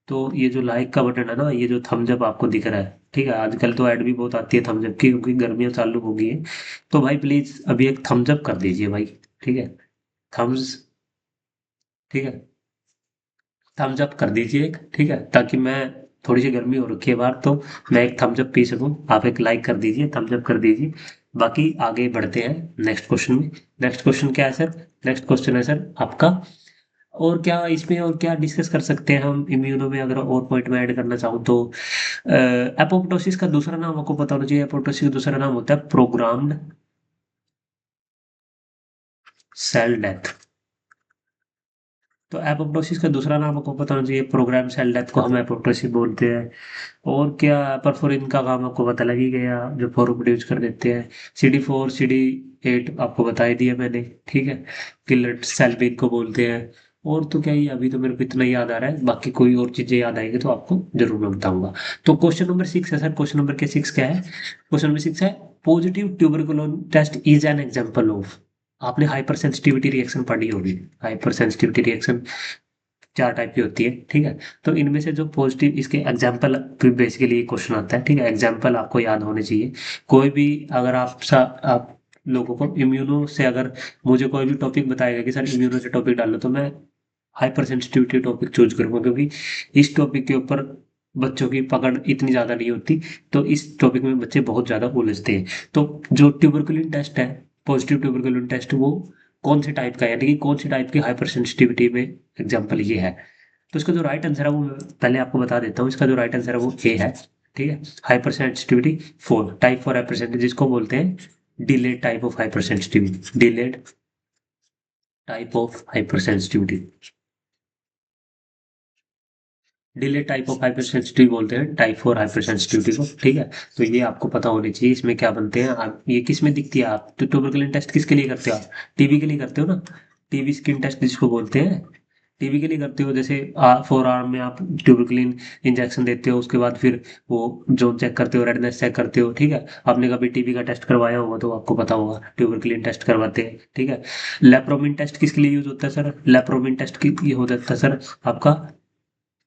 तो ये जो लाइक का बटन है ना, ये जो थम्स अप आपको दिख रहा है, ठीक है। आजकल तो ऐड भी बहुत आती है थम्स अप की, क्योंकि गर्मियां चालू हो गई है। तो भाई प्लीज अभी एक थम्स अप कर दीजिए भाई, ठीक है। थम्स, ठीक है, थम्स अप कर दीजिए एक, ठीक है, ताकि मैं, थोड़ी सी गर्मी हो रखी है बाहर, तो मैं एक थम्स अप पी सकूं। आप एक लाइक कर दीजिए, थम्स अप कर दीजिए। बाकी आगे बढ़ते हैं नेक्स्ट क्वेश्चन में। नेक्स्ट क्वेश्चन क्या है सर? नेक्स्ट क्वेश्चन है सर आपका, और क्या इसमें और क्या डिस्कस कर सकते हैं हम इम्यूनो में, अगर और पॉइंट में ऐड करना चाहूँ तो एपोप्टोसिस का दूसरा नाम आपको पता होना चाहिए। एपोप्टोसिस का दूसरा नाम होता है प्रोग्राम्ड सेल डेथ, तो एपोप्टोसिस का दूसरा नाम आपको पता होना चाहिए, प्रोग्राम सेल डेथ को हम एपोप्टोसिस बोलते हैं। और क्या, परफोरिन का काम आपको पता लग ही गया, जो फोर प्रोड्यूस कर देते हैं। CD4 CD8 आपको बता ही दिया मैंने, ठीक है। किलर सेल भी इनको बोलते हैं। और तो क्या ही, अभी तो मेरे को इतना ही याद आ रहा है, बाकी कोई और चीजें याद आएंगी तो आपको जरूर मैं बताऊंगा। तो क्वेश्चन नंबर 6 है सर, क्वेश्चन नंबर के 6 क्या है? क्वेश्चन नंबर 6 है, positive tuberculin test is an example of. आपने हाइपर सेंसिटिविटी रिएक्शन पढ़ी होगी। हाइपर सेंसिटिविटी रिएक्शन 4 टाइप की होती है, ठीक है। तो इनमें से जो पॉजिटिव, इसके एग्जाम्पल बेसिकली क्वेश्चन आता है, ठीक है। एग्जाम्पल आपको याद होने चाहिए। कोई भी, अगर आप लोगों को इम्यूनो से, अगर मुझे कोई भी टॉपिक बताएगा कि सर इम्यूनो से टॉपिक डालो, तो मैं हाइपर सेंसिटिविटी टॉपिक चूज करूंगा, क्योंकि इस टॉपिक के ऊपर बच्चों की पकड़ इतनी ज़्यादा नहीं होती। तो इस टॉपिक में बच्चे बहुत ज़्यादा उलझते हैं। तो जो ट्यूबरकुलिन टेस्ट है, पॉजिटिव ट्यूबरकुलिन टेस्ट, वो कौन से टाइप का है, यानी कि कौन सी टाइप की हाइपर सेंसिटिविटी में एग्जाम्पल ये है। तो इसका जो राइट आंसर है वो मैं पहले आपको बता देता हूँ। इसका जो राइट आंसर है वो ए है, ठीक है। Hyper sensitivity 4, type 4 hyper sensitivity, जिसको बोलते हैं delayed type of hyper sensitivity. Delayed type of hyper sensitivity, delay type of hyper sensitive बोलते हैं टाइप 4 हाइपर सेंसिटिविटी को, ठीक है। तो ये आपको पता होनी चाहिए, इसमें क्या बनते हैं। आप ये किस में दिखती है, आप तो ट्यूबरकुलिन टेस्ट किसके लिए करते हो आप? टीबी के लिए करते हो ना। टीबी स्किन टेस्ट जिसको बोलते हैं, टीबी के लिए करते हो। जैसे फोर आर्म में आप ट्यूबरकुलिन इंजेक्शन देते हो, उसके बाद फिर वो जोन चेक करते हो, रेडनेस चेक करते हो, ठीक है। आपने कभी टीबी का टेस्ट करवाया होगा तो आपको पता होगा, ट्यूबरकुलिन टेस्ट करवाते हैं, ठीक है। लेप्रोमिन टेस्ट किसके लिए यूज होता है सर? लेप्रोमिन टेस्ट की ये हो जाता है सर आपका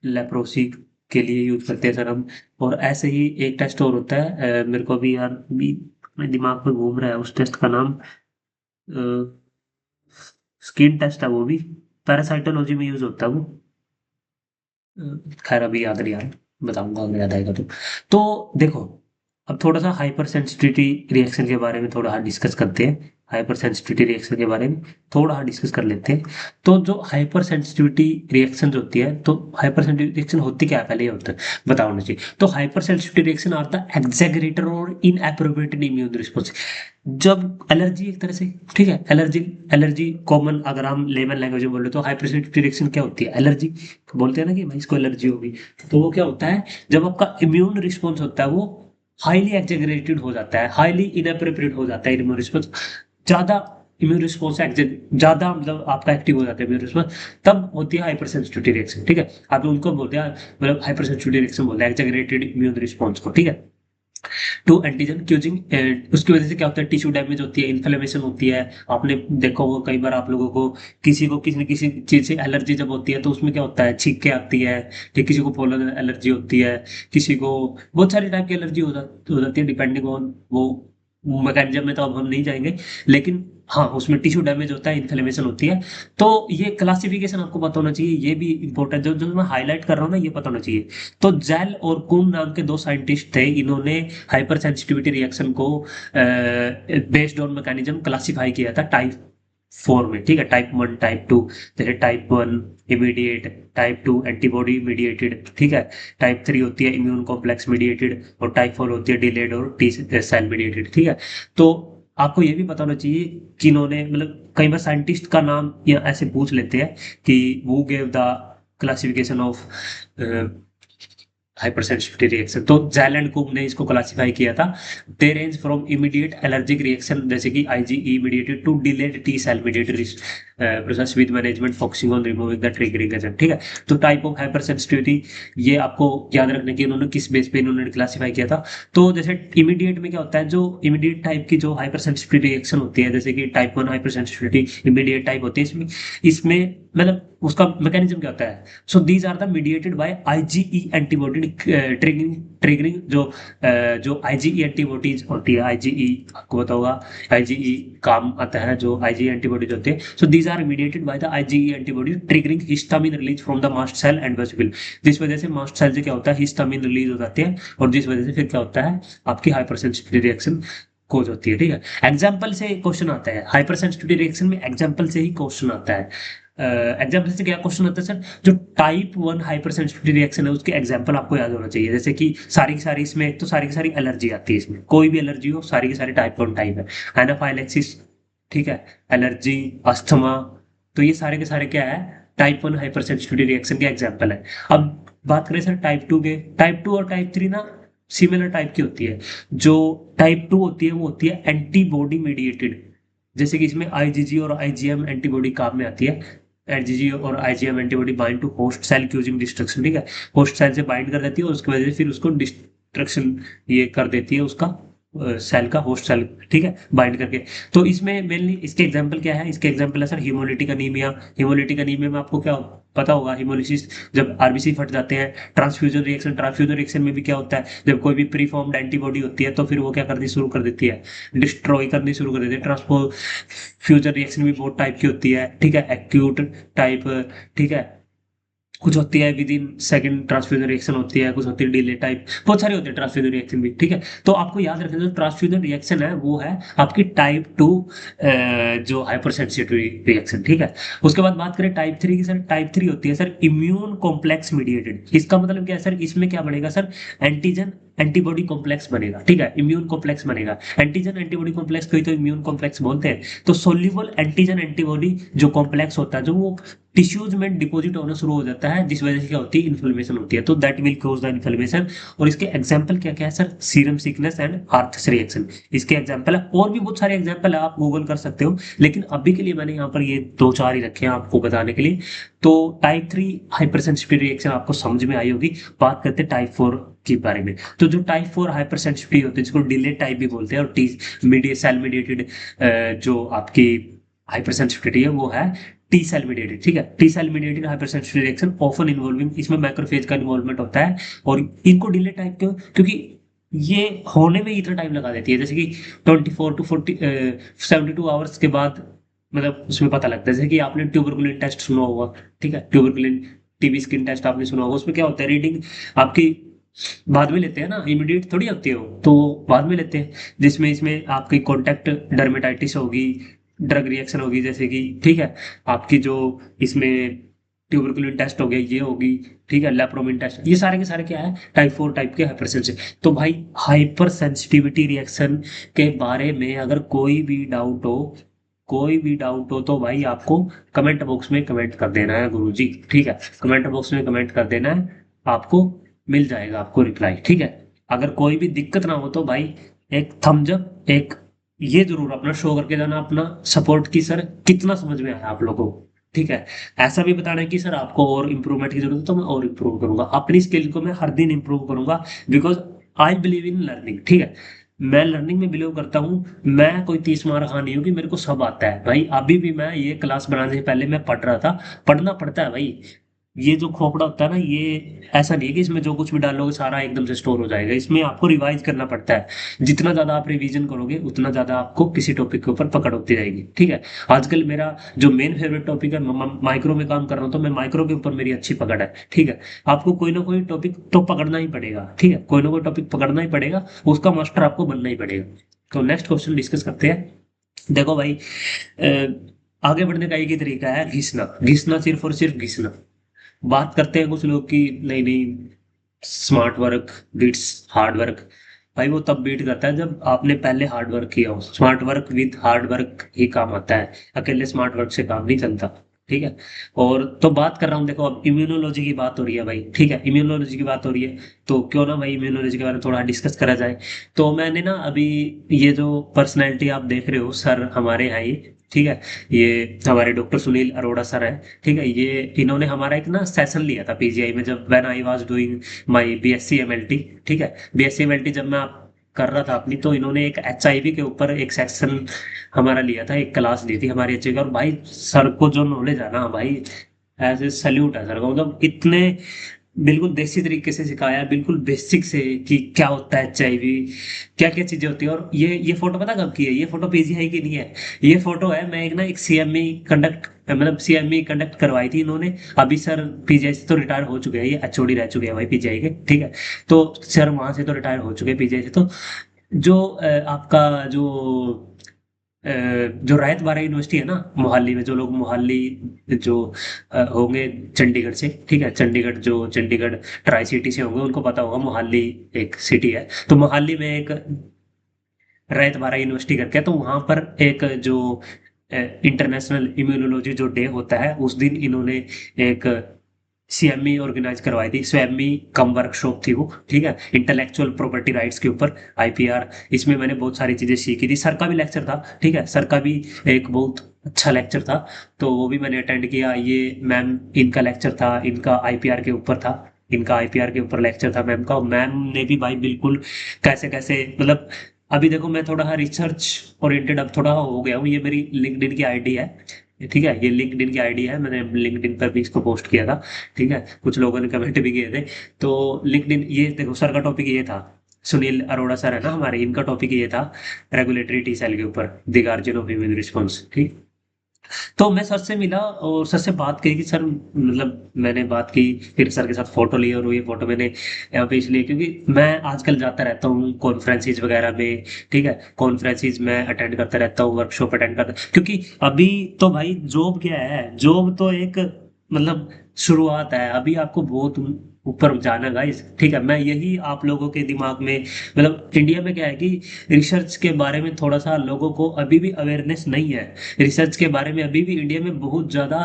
लेप्रोसी के लिए यूज करते हैं सर हम। और ऐसे ही एक टेस्ट और होता है, मेरे को अभी यार भी मेरे दिमाग में घूम रहा है उस टेस्ट का नाम। स्किन टेस्ट है वो भी, पैरासाइटोलॉजी में यूज होता है वो। खैर अभी याद नहीं आ रहा, बताऊंगा अगर याद आएगा तो देखो, अब थोड़ा सा हाइपर सेंसिटिविटी रिएक्शन के बारे में थोड़ा डिस्कस करते हैं। हाइपर सेंसिटिविटी रिएक्शन के बारे में थोड़ा डिस्कस कर लेते हैं। तो जो हाइपर सेंसिटिविटी रिएक्शन जो होती है, तो हाइपर सेंसिटिविटी रिएक्शन होती क्या है, पहले ये होता है बताओ ना चाहिए। तो hypersensitivity reaction are the exaggerated और इनएप्रोप्रिएट इम्यून रिस्पॉन्स। जब एलर्जी एक तरह से, ठीक है, एलर्जी, एलर्जी कॉमन अगर हम लेमन लैंग्वेज में बोले तो हाइपर सेंसिटिविटी रिएक्शन क्या होती है, एलर्जी। बोलते हैं ना कि भाई इसको एलर्जी होगी। तो वो क्या होता है, जब आपका इम्यून रिस्पॉन्स होता है वो हाईली एक्जेगरेटेड हो जाता है, हाईली इनएप्रोप्रिएट हो जाता है इम्यून रिस्पॉन्स, ज्यादा इम्यून रिस्पॉन्स ज्यादा, मतलब आपका एक्टिव हो जाता है इम्यून रिस्पॉन्स, तब होती है हाइपर सेंसिटिविटी रिएक्शन, ठीक है। आप उनको बोलते हैं, मतलब हाइपर सेंसिटिविटी रिएक्शन बोलते हैं एक्जेगरेटेड इम्यून रिस्पॉन्स को, ठीक है। टू एंटीजन क्यूजिंग, उसकी वजह से क्या होता है, टिश्यू डैमेज होती है, इन्फ्लेमेशन होती है। आपने देखा होगा कई बार आप लोगों को, किसी को किसी न किसी चीज से एलर्जी जब होती है तो उसमें क्या होता है, छींके आती है, ठीक, किसी को पोलन एलर्जी होती है, किसी को बहुत सारी टाइप की एलर्जी हो जाती है, डिपेंडिंग ऑन वो मैकेनिज्म में तो अब हम नहीं जाएंगे। लेकिन हाँ, उसमें टिश्यू डैमेज होता है, इन्फ्लेमेशन होती है। तो ये क्लासिफिकेशन आपको पता होना चाहिए, ये भी इंपॉर्टेंट, जो जो मैं हाईलाइट कर रहा हूँ ना, ये पता होना चाहिए। तो जेल और कुम नाम के दो साइंटिस्ट थे, इन्होंने हाइपर सेंसिटिविटी रिएक्शन को बेस्ड ऑन मैकेनिज्म क्लासिफाई किया था टाइप 4 में, ठीक है। टाइप 1, टाइप 2, जैसे type 1 immediate, type 2 antibody mediated, ठीक है। टाइप 3 होती है इम्यून कॉम्प्लेक्स मीडिएटेड, और टाइप 4 होती है डिलेड और टी सेल मीडिएटेड, ठीक है। तो आपको ये भी पता होना चाहिए कि इन्होंने, मतलब कई बार साइंटिस्ट का नाम या ऐसे पूछ लेते हैं कि वो gave the classification of hypersensitivity reaction, तो जेल एंड कुम ने इसको क्लासिफाई किया था। They range from immediate allergic reaction जैसे कि IgE mediated to delayed T cell mediated process with management focusing on removing the triggering agent, ठीक है। तो टाइप ऑफ हाइपर सेंसिटिविटी, ये आपको याद रखने की उन्होंने किस बेस पे इन्होंने क्लासिफाई किया था। तो जैसे इमीडिएट में क्या होता है, जो इमीडिएट टाइप की जो हाइपर सेंसिटिविटी रिएक्शन होती है, जैसे कि type 1 hyper sensitivity immediate type होती है, इसमें इसमें मतलब उसका मैकेनिज्म क्या होता है। So these are the mediated by IgE antibody triggering, triggering जो आईजीई एंटीबॉडीज होती है, आईजीई आपको पता होगा, आईजीई काम आता है, जो आईजीई एंटीबॉडीज होते हैं। So these are mediated by the IgE antibody triggering histamine release from the mast cell and vesicle. जिस वजह से मास्ट सेल से क्या होता है, हिस्टामिन रिलीज हो जाते हैं, और जिस वजह से फिर क्या होता है, आपकी हाइपर सेंसिटिविटी रिएक्शन कोज होती है, ठीक है। एग्जाम्पल से क्वेश्चन आता है, हाइपर सेंसिटिविटी रिएक्शन में एग्जाम्पल से ही क्वेश्चन आता है। एग्जाम्पल से क्या क्वेश्चन आता है सर, जो टाइप 1 हाइपर सेंसिटिविटी रिएक्शन है उसके एग्जाम्पल आपको याद होना चाहिए। जैसे कि सारी की सारी, इसमें तो सारी की सारी एलर्जी आती है, इसमें कोई भी एलर्जी हो, सारी की सारी टाइप 1 टाइप है। एनाफाइलेक्सिस, ठीक है, एलर्जी, अस्थमा, तो ये सारे के सारे क्या है, टाइप 1 हाइपर सेंसिटिविटी रिएक्शन के एग्जाम्पल है। अब बात करें सर टाइप 2 के, टाइप 2 और टाइप 3 ना सिमिलर टाइप की होती है। जो टाइप 2 होती है वो होती है एंटीबॉडी मीडिएटेड, जैसे कि इसमें आईजीजी और आईजीएम एंटीबॉडी काम में आती है। आईजीजी और IgM antibody bind to host cell using destruction, ठीक है, होस्ट सेल से बाइंड कर देती है और उसकी वजह से फिर उसको डिस्ट्रक्शन ये कर देती है उसका सेल का, होस्ट सेल, ठीक है, बाइंड करके। तो इसमें मेनली इसके एग्जांपल क्या है, इसके एग्जांपल है sir haemolytic anaemia. Haemolytic anaemia में आपको क्या पता होगा, हीमोलिसिस, जब आरबीसी फट जाते हैं। ट्रांसफ्यूजन रिएक्शन, ट्रांसफ्यूजन रिएक्शन में भी क्या होता है, जब कोई भी प्री फॉर्म्ड एंटीबॉडी होती है तो फिर वो क्या करनी शुरू कर देती है, डिस्ट्रॉय करनी शुरू कर देती है। ट्रांसफ्यूजन रिएक्शन भी बहुत टाइप की होती है, ठीक है, एक्यूट टाइप, ठीक है, कुछ होती है with in second transfusion reaction होती है, कुछ होती है डिले टाइप, बहुत सारी होती है ट्रांसफ्यूजन रिएक्शन भी, ठीक है। तो आपको याद रखना जो ट्रांसफ्यूजन रिएक्शन है वो है आपकी टाइप 2 जो हाइपर सेंसिटिव रिएक्शन, ठीक है। उसके बाद बात करें टाइप 3 की, सर टाइप 3 होती है सर इम्यून कॉम्प्लेक्स मीडिएटेड। इसका मतलब क्या है सर, इसमें क्या बनेगा सर, एंटीजन एंटीबॉडी कॉम्प्लेक्स बनेगा, ठीक है, इम्यून कॉम्प्लेक्स बनेगा। एंटीजन एंटीबॉडी कॉम्प्लेक्स को ही तो इम्यून कॉम्प्लेक्स बोलते हैं। तो सोल्यूबल एंटीजन एंटीबॉडी जो कॉम्प्लेक्स होता है, जो वो टिश्यूज में डिपॉजिट होना शुरू हो जाता है, जिस वजह से क्या होती है, इन्फ्लेमेशन होती है। तो that will cause the inflammation. और इसके एग्जांपल क्या क्या है sir, serum sickness and Arthus reaction, इसके एग्जांपल है। और भी बहुत सारे एग्जांपल है, आप गूगल कर सकते हो, लेकिन अभी के लिए मैंने यहाँ पर ये दो चार ही रखे हैं आपको बताने के लिए। तो टाइप 3 हाइपर सेंसिटिव रिएक्शन आपको समझ में आई होगी। बात करते हैं टाइप 4 के बारे में। तो जो टाइप 4 हाइपर सेंसिटिविटी होती है, जिसको डिले टाइप भी बोलते हैं, और टी मीडिएट सेल मीडिएटेड जो आपकी हाइपर सेंसिटिविटी है वो है टी सेल मीडिएटेड, ठीक है। T cell mediated hyper sensitive reaction often involving, इसमें मैक्रोफेज का इन्वॉल्वमेंट होता है। और इनको डिले टाइप क्यों, क्योंकि ये होने में इतना टाइम लगा देती है, जैसे कि 24 टू 40 72 आवर्स के बाद मतलब उसमें पता लगता है। जैसे कि आपने ट्यूबरकुलिन टेस्ट सुना होगा, ठीक है, ट्यूबरकुलिन टीबी स्किन टेस्ट आपने सुना होगा। उसमें क्या होता है, रीडिंग आपकी बाद में लेते हैं ना, इमीडिएट थोड़ी होती है वो, तो बाद में लेते हैं। जिसमें इसमें आपकी कॉन्टैक्ट डर्मेटाइटिस होगी, ड्रग रिएक्शन होगी, जैसे कि, ठीक है, आपकी जो इसमें ट्यूबरकुलिन टेस्ट हो गया ये होगी, ठीक है, लेप्रोमिन टेस्ट, ये सारे के सारे क्या है, टाइप 4 टाइप के हाइपर सेंसिटिव। तो भाई हाइपर सेंसिटिविटी रिएक्शन के बारे में अगर कोई भी डाउट हो, कोई भी डाउट हो तो भाई आपको कमेंट बॉक्स में कमेंट कर देना है गुरुजी, ठीक है, कमेंट बॉक्स में कमेंट कर देना है, आपको मिल जाएगा आपको रिप्लाई, ठीक है। अगर कोई भी दिक्कत ना हो तो भाई एक थम्स अप, एक ये जरूर अपना शो करके जाना अपना सपोर्ट की सर कितना समझ में आया आप लोगों को, ठीक है। ऐसा भी बताना है कि सर आपको और इम्प्रूवमेंट की जरूरत है तो मैं और इम्प्रूव करूंगा, अपनी स्किल को मैं हर दिन इम्प्रूव करूंगा, because I believe in learning, ठीक है। मैं लर्निंग में बिलीव करता हूँ। मैं कोई 30 मार खा नहीं हूँ कि मेरे को सब आता है भाई। अभी भी मैं ये क्लास बनाने से पहले मैं पढ़ रहा था, पढ़ना पड़ता है भाई। ये जो खोपड़ा होता है ना, ये ऐसा नहीं है कि इसमें जो कुछ भी डालोगे सारा एकदम से स्टोर हो जाएगा, इसमें आपको रिवाइज करना पड़ता है। जितना ज्यादा आप रिवीजन करोगे उतना ज्यादा आपको किसी टॉपिक के ऊपर पकड़ होती जाएगी, ठीक है। आजकल मेरा जो मेन फेवरेट टॉपिक है, माइक्रो में काम कर रहा हूँ तो मैं माइक्रो के ऊपर मेरी अच्छी पकड़ है, ठीक है। आपको कोई ना कोई टॉपिक तो पकड़ना ही पड़ेगा, ठीक है, कोई ना कोई टॉपिक पकड़ना ही पड़ेगा, उसका मास्टर आपको बनना ही पड़ेगा। तो नेक्स्ट क्वेश्चन डिस्कस करते हैं। देखो भाई, आगे बढ़ने का एक ही तरीका है, घिसना, घिसना, सिर्फ और सिर्फ घिसना। बात करते हैं कुछ लोग की, नहीं नहीं, smart work beats hard work. भाई वो तब बीट करता है जब आपने पहले हार्ड वर्क किया हो। Smart work with hard work ही काम आता है, अकेले स्मार्ट वर्क से काम नहीं चलता, ठीक है। और तो बात कर रहा हूँ, देखो अब इम्यूनोलॉजी की बात हो रही है भाई, ठीक है, इम्यूनोलॉजी की बात हो रही है, तो क्यों ना भाई इम्यूनोलॉजी के बारे में थोड़ा डिस्कस करा जाए। तो मैंने ना अभी ये जो पर्सनैलिटी आप देख रहे हो सर हमारे यहाँ ही, ठीक है, ये हमारे डॉक्टर सुनील अरोड़ा सर है, ठीक है। ये इन्होंने हमारा एक ना सेशन लिया था पीजीआई में, जब when I was doing my BSc MLT, ठीक है, बीएससी एमएलटी जब मैं कर रहा था अपनी, तो इन्होंने एक एचआईवी के ऊपर एक सेक्शन हमारा लिया था, एक क्लास ली थी हमारी एचआईवी। और भाई सर को जो नॉलेज है ना भाई, ऐसे सल्यूट है सर को, मतलब इतने बिल्कुल देसी तरीके से सिखाया है, बिल्कुल बेसिक से, कि क्या होता है एचआईवी, क्या क्या चीजें होती है। और ये फोटो पता कब की है, ये फोटो पीजीआई की नहीं है, ये फोटो है, मैं एक ना एक सीएमई कंडक्ट, मतलब सीएमई कंडक्ट करवाई थी इन्होंने। अभी सर पीजीआई से तो रिटायर हो चुके हैं, ये एचओडी रह चुके हैं भाई पीजीआई के, ठीक है। तो सर वहां से तो रिटायर हो चुके हैं पीजीआई से। तो जो आपका जो रायत बारा यूनिवर्सिटी है ना मोहाली में, जो लोग मोहाली जो होंगे चंडीगढ़ से, ठीक है, चंडीगढ़ जो चंडीगढ़ ट्राई सिटी से होंगे उनको पता होगा, मोहाली एक सिटी है। तो मोहाली में एक रायत बारा यूनिवर्सिटी करके है, तो वहां पर एक जो इंटरनेशनल इम्यूनोलॉजी जो डे होता है उस दिन इन्होंने एक सीएमई ऑर्गेनाइज करवाई थी। सीएमई कम वर्कशॉप थी वो, ठीक है, इंटेलेक्चुअल प्रॉपर्टी राइट्स के ऊपर, आईपीआर। इसमें मैंने बहुत सारी चीजें सीखी थी। सर का भी लेक्चर था, ठीक है, सर का भी एक बहुत अच्छा लेक्चर था, तो वो भी मैंने अटेंड किया। ये मैम, इनका लेक्चर था, इनका आईपीआर के ऊपर था, इनका आईपीआर के ऊपर लेक्चर था मैम का। मैम ने भी भाई बिल्कुल कैसे कैसे, मतलब अभी देखो मैं थोड़ा रिसर्च ओरिएंटेड अब थोड़ा हो गया हूँ। ये मेरी लिंक्डइन की आईडी है, ठीक है, ये लिंक्डइन की आईडी है, मैंने लिंक्डइन पर भी इसको पोस्ट किया था, ठीक है, कुछ लोगों ने कमेंट भी किए थे। तो लिंक्डइन, ये देखो सर का टॉपिक ये था, सुनील अरोड़ा सर है ना हमारे, इनका टॉपिक ये था रेगुलेटरी टी सेल के ऊपर, the guardian of immune response, ठीक। तो मैं सर से मिला और सर से बात की कि सर, मतलब मैंने बात की, फिर सर के साथ फोटो ली, और ये फोटो मैंने यहाँ पे इसलिए क्योंकि मैं आजकल जाता रहता हूँ कॉन्फ्रेंसिस वगैरह में, ठीक है, कॉन्फ्रेंसिस में अटेंड करता रहता हूँ, वर्कशॉप अटेंड करता, क्योंकि अभी तो भाई जॉब क्या है, जॉब तो एक मतलब शुरुआत है, अभी आपको बहुत ऊपर जाना गाइस, ठीक है। मैं यही आप लोगों के दिमाग में, मतलब इंडिया में क्या है कि रिसर्च के बारे में थोड़ा सा लोगों को अभी भी अवेयरनेस नहीं है। रिसर्च के बारे में अभी भी इंडिया में बहुत ज़्यादा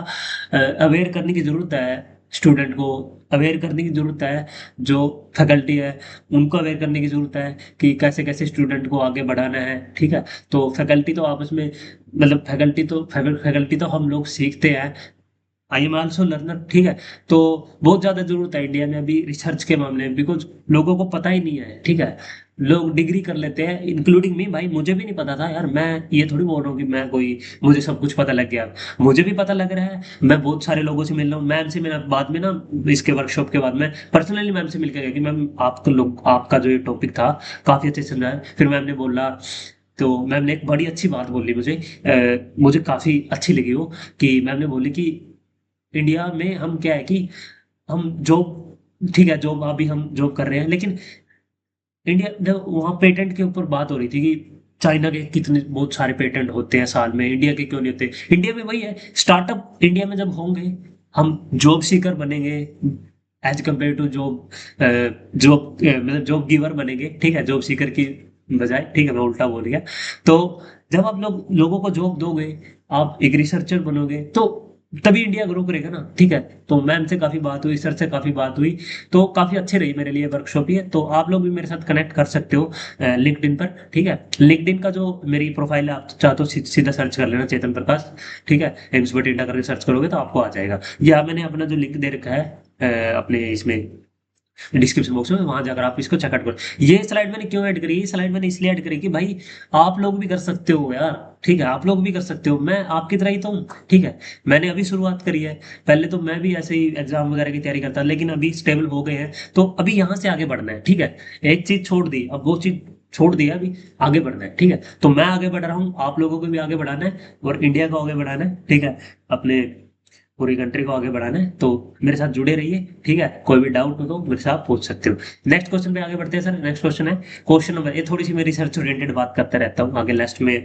अवेयर करने की ज़रूरत है, स्टूडेंट को अवेयर करने की ज़रूरत है, जो फैकल्टी है उनको अवेयर करने की ज़रूरत है कि कैसे कैसे स्टूडेंट को आगे बढ़ाना है, ठीक है। तो फैकल्टी तो आपस में, मतलब फैकल्टी तो हम लोग सीखते हैं, आई एम ऑल्सो लर्नर, ठीक है। तो बहुत ज़्यादा ज़रूरत है इंडिया में अभी रिसर्च के मामले में, बिकॉज लोगों को पता ही नहीं है, ठीक है। लोग डिग्री कर लेते हैं, इंक्लूडिंग मी, भाई मुझे भी नहीं पता था यार, मैं ये थोड़ी बोल रहा हूँ कि मैं कोई, मुझे सब कुछ पता लग गया, मुझे भी पता लग रहा है। मैं बहुत सारे लोगों से मिल रहा हूँ, मैम से मैंने बाद में ना, इसके वर्कशॉप के बाद मैं पर्सनली मैम से मिल के गया कि मैम आपका लोग, आपका जो ये टॉपिक था काफ़ी अच्छे से समझाया। फिर मैम ने बोला, तो मैम ने एक बड़ी अच्छी बात बोली मुझे, मुझे काफ़ी अच्छी लगी वो, कि मैम ने बोली कि इंडिया में हम क्या है कि हम जॉब, ठीक है, जॉब अभी हम जॉब कर रहे हैं, लेकिन इंडिया जब वहाँ पेटेंट के ऊपर बात हो रही थी कि चाइना के कितने बहुत सारे पेटेंट होते हैं साल में, इंडिया के क्यों नहीं होते। इंडिया में वही है, स्टार्टअप इंडिया में जब होंगे, हम जॉब सीकर बनेंगे as compare to job, job मतलब जॉब गिवर बनेंगे, ठीक है, जॉब सीकर की बजाय, ठीक है, मैं उल्टा बोल गया। तो जब आप लोगों को जॉब दोगे, आप एक रिसर्चर बनोगे, तो तभी इंडिया ग्रो करेगा ना, ठीक है। तो मैम से काफी बात हुई, सर से काफी बात हुई, तो काफी अच्छे रही मेरे लिए वर्कशॉप ये। तो आप लोग भी मेरे साथ कनेक्ट कर सकते हो लिंक्डइन पर, ठीक है। लिंक्डइन का जो मेरी प्रोफाइल है, आप चाहो तो सीधा सर्च कर लेना चेतन प्रकाश, ठीक है, एम्स बठिंडा करके सर्च करोगे तो आपको आ जाएगा, या मैंने अपना जो लिंक दे रखा है अपने इसमें डिस्क्रिप्शन बॉक्स में, वहां जाकर आप इसको चेकआउट करो। ये स्लाइड मैंने क्यों ऐड करी, ये स्लाइड मैंने इसलिए ऐड करी कि भाई आप लोग भी कर सकते हो यार, ठीक है, आप लोग भी कर सकते हो, मैं आपकी तरह ही तो हूँ, ठीक है। मैंने अभी शुरुआत करी है, पहले तो मैं भी ऐसे ही एग्जाम वगैरह की तैयारी करता, लेकिन अभी स्टेबल हो गए हैं, तो अभी यहाँ से आगे बढ़ना है, ठीक है। एक चीज छोड़ दी, अब वो चीज छोड़ दिया, अभी आगे बढ़ना है, ठीक है। तो मैं आगे बढ़ रहा हूँ, आप लोगों को भी आगे बढ़ाना है, और इंडिया को आगे बढ़ाना है, ठीक है, अपने पूरी कंट्री को आगे बढ़ाना है। तो मेरे साथ जुड़े रहिए, ठीक है। कोई भी डाउट हो तो मेरे से आप पूछ सकते हो। नेक्स्ट क्वेश्चन पे आगे बढ़ते हैं सर। नेक्स्ट क्वेश्चन है क्वेश्चन नंबर, ये थोड़ी सी मैं रिसर्च ओरिएंटेड बात करता रहता हूँ, आगे लास्ट में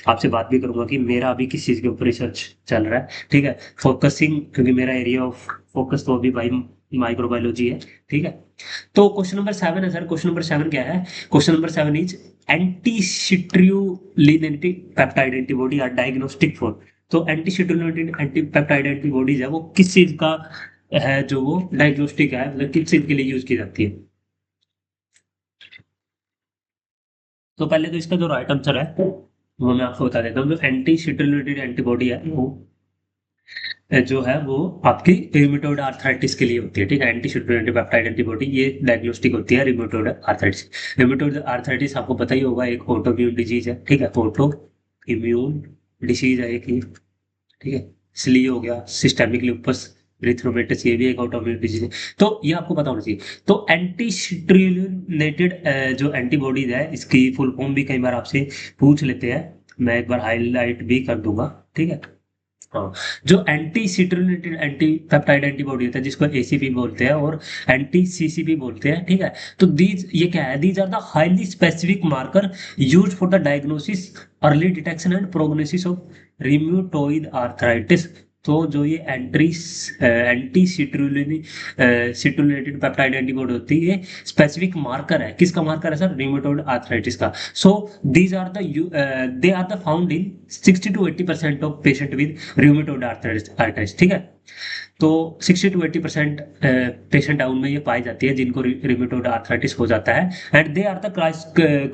आपसे बात भी करूंगा कि मेरा अभी किस चीज के ऊपर रिसर्च चल रहा है, ठीक है। फोकसिंग, क्योंकि मेरा एरिया ऑफ फोकस तो अभी भाई माइक्रोबायोलॉजी है, ठीक है। तो क्वेश्चन नंबर 7 है सर। क्वेश्चन नंबर 7 क्या है? Question number 7 is anti citrullinated peptide antibody are diagnostic for. तो anti citrullinated anti peptide antibodies है, वो किस चीज का है, जो वो डायग्नोस्टिक है, मतलब किस चीज के लिए यूज की जाती है। तो पहले तो इसका जो राइट आंसर है वो मैं आपको बता देता हूँ। जो एंटी सिट्रियोलिनेटेड एंटीबॉडी है वो जो है वो आपकी रिमेटोइड आर्थराइटिस के लिए होती है, ठीक है। एंटी सिट्रियोनिटी पेप्टाइड एंटीबॉडी ये डायग्नोस्टिक होती है रिमेटोइड आर्थराइटिस। रिमेटोइड आर्थराइटिस आपको पता ही होगा, एक ऑटो इम्यून डिजीज है, ठीक है, ऑटो इम्यून डिसीज है एक ये, ठीक है। इसलिए हो गया सिस्टेमिक लूपस एरिथ्रोमाइटिस, ये भी एक ऑटो इम्यून डिजीज है, तो ये आपको पता होना चाहिए। तो एंटी सिट्रियोनेटेड जो एंटीबॉडीज है, इसकी फुल फॉर्म भी कई बार आपसे पूछ लेते हैं, मैं एक बार हाईलाइट भी कर दूंगा, ठीक है। हाँ, जो एंटी सिट्रुलिनेटेड एंटी पेप्टाइड एंटीबॉडी होता है, जिसको एसीपी बोलते हैं और एंटी सीसीपी बोलते हैं, ठीक है। तो दीज ये क्या है, these are the highly specific marker used for the diagnosis, early detection and prognosis of rheumatoid arthritis. तो जो ये एंटी सिट्रुलिनेटेड पेप्टाइड एंटीबॉडी होती है, ये स्पेसिफिक मार्कर है। किसका मार्कर है सर? रिमेटोइड आर्थराइटिस का। So these are they are the found in 60 to 80% of patient with rheumatoid arthritis, ठीक है। तो 60 to 80% पेशेंट उनमें ये पाई जाती है जिनको रिमेटोइड आर्थराइटिस हो जाता है, and they are the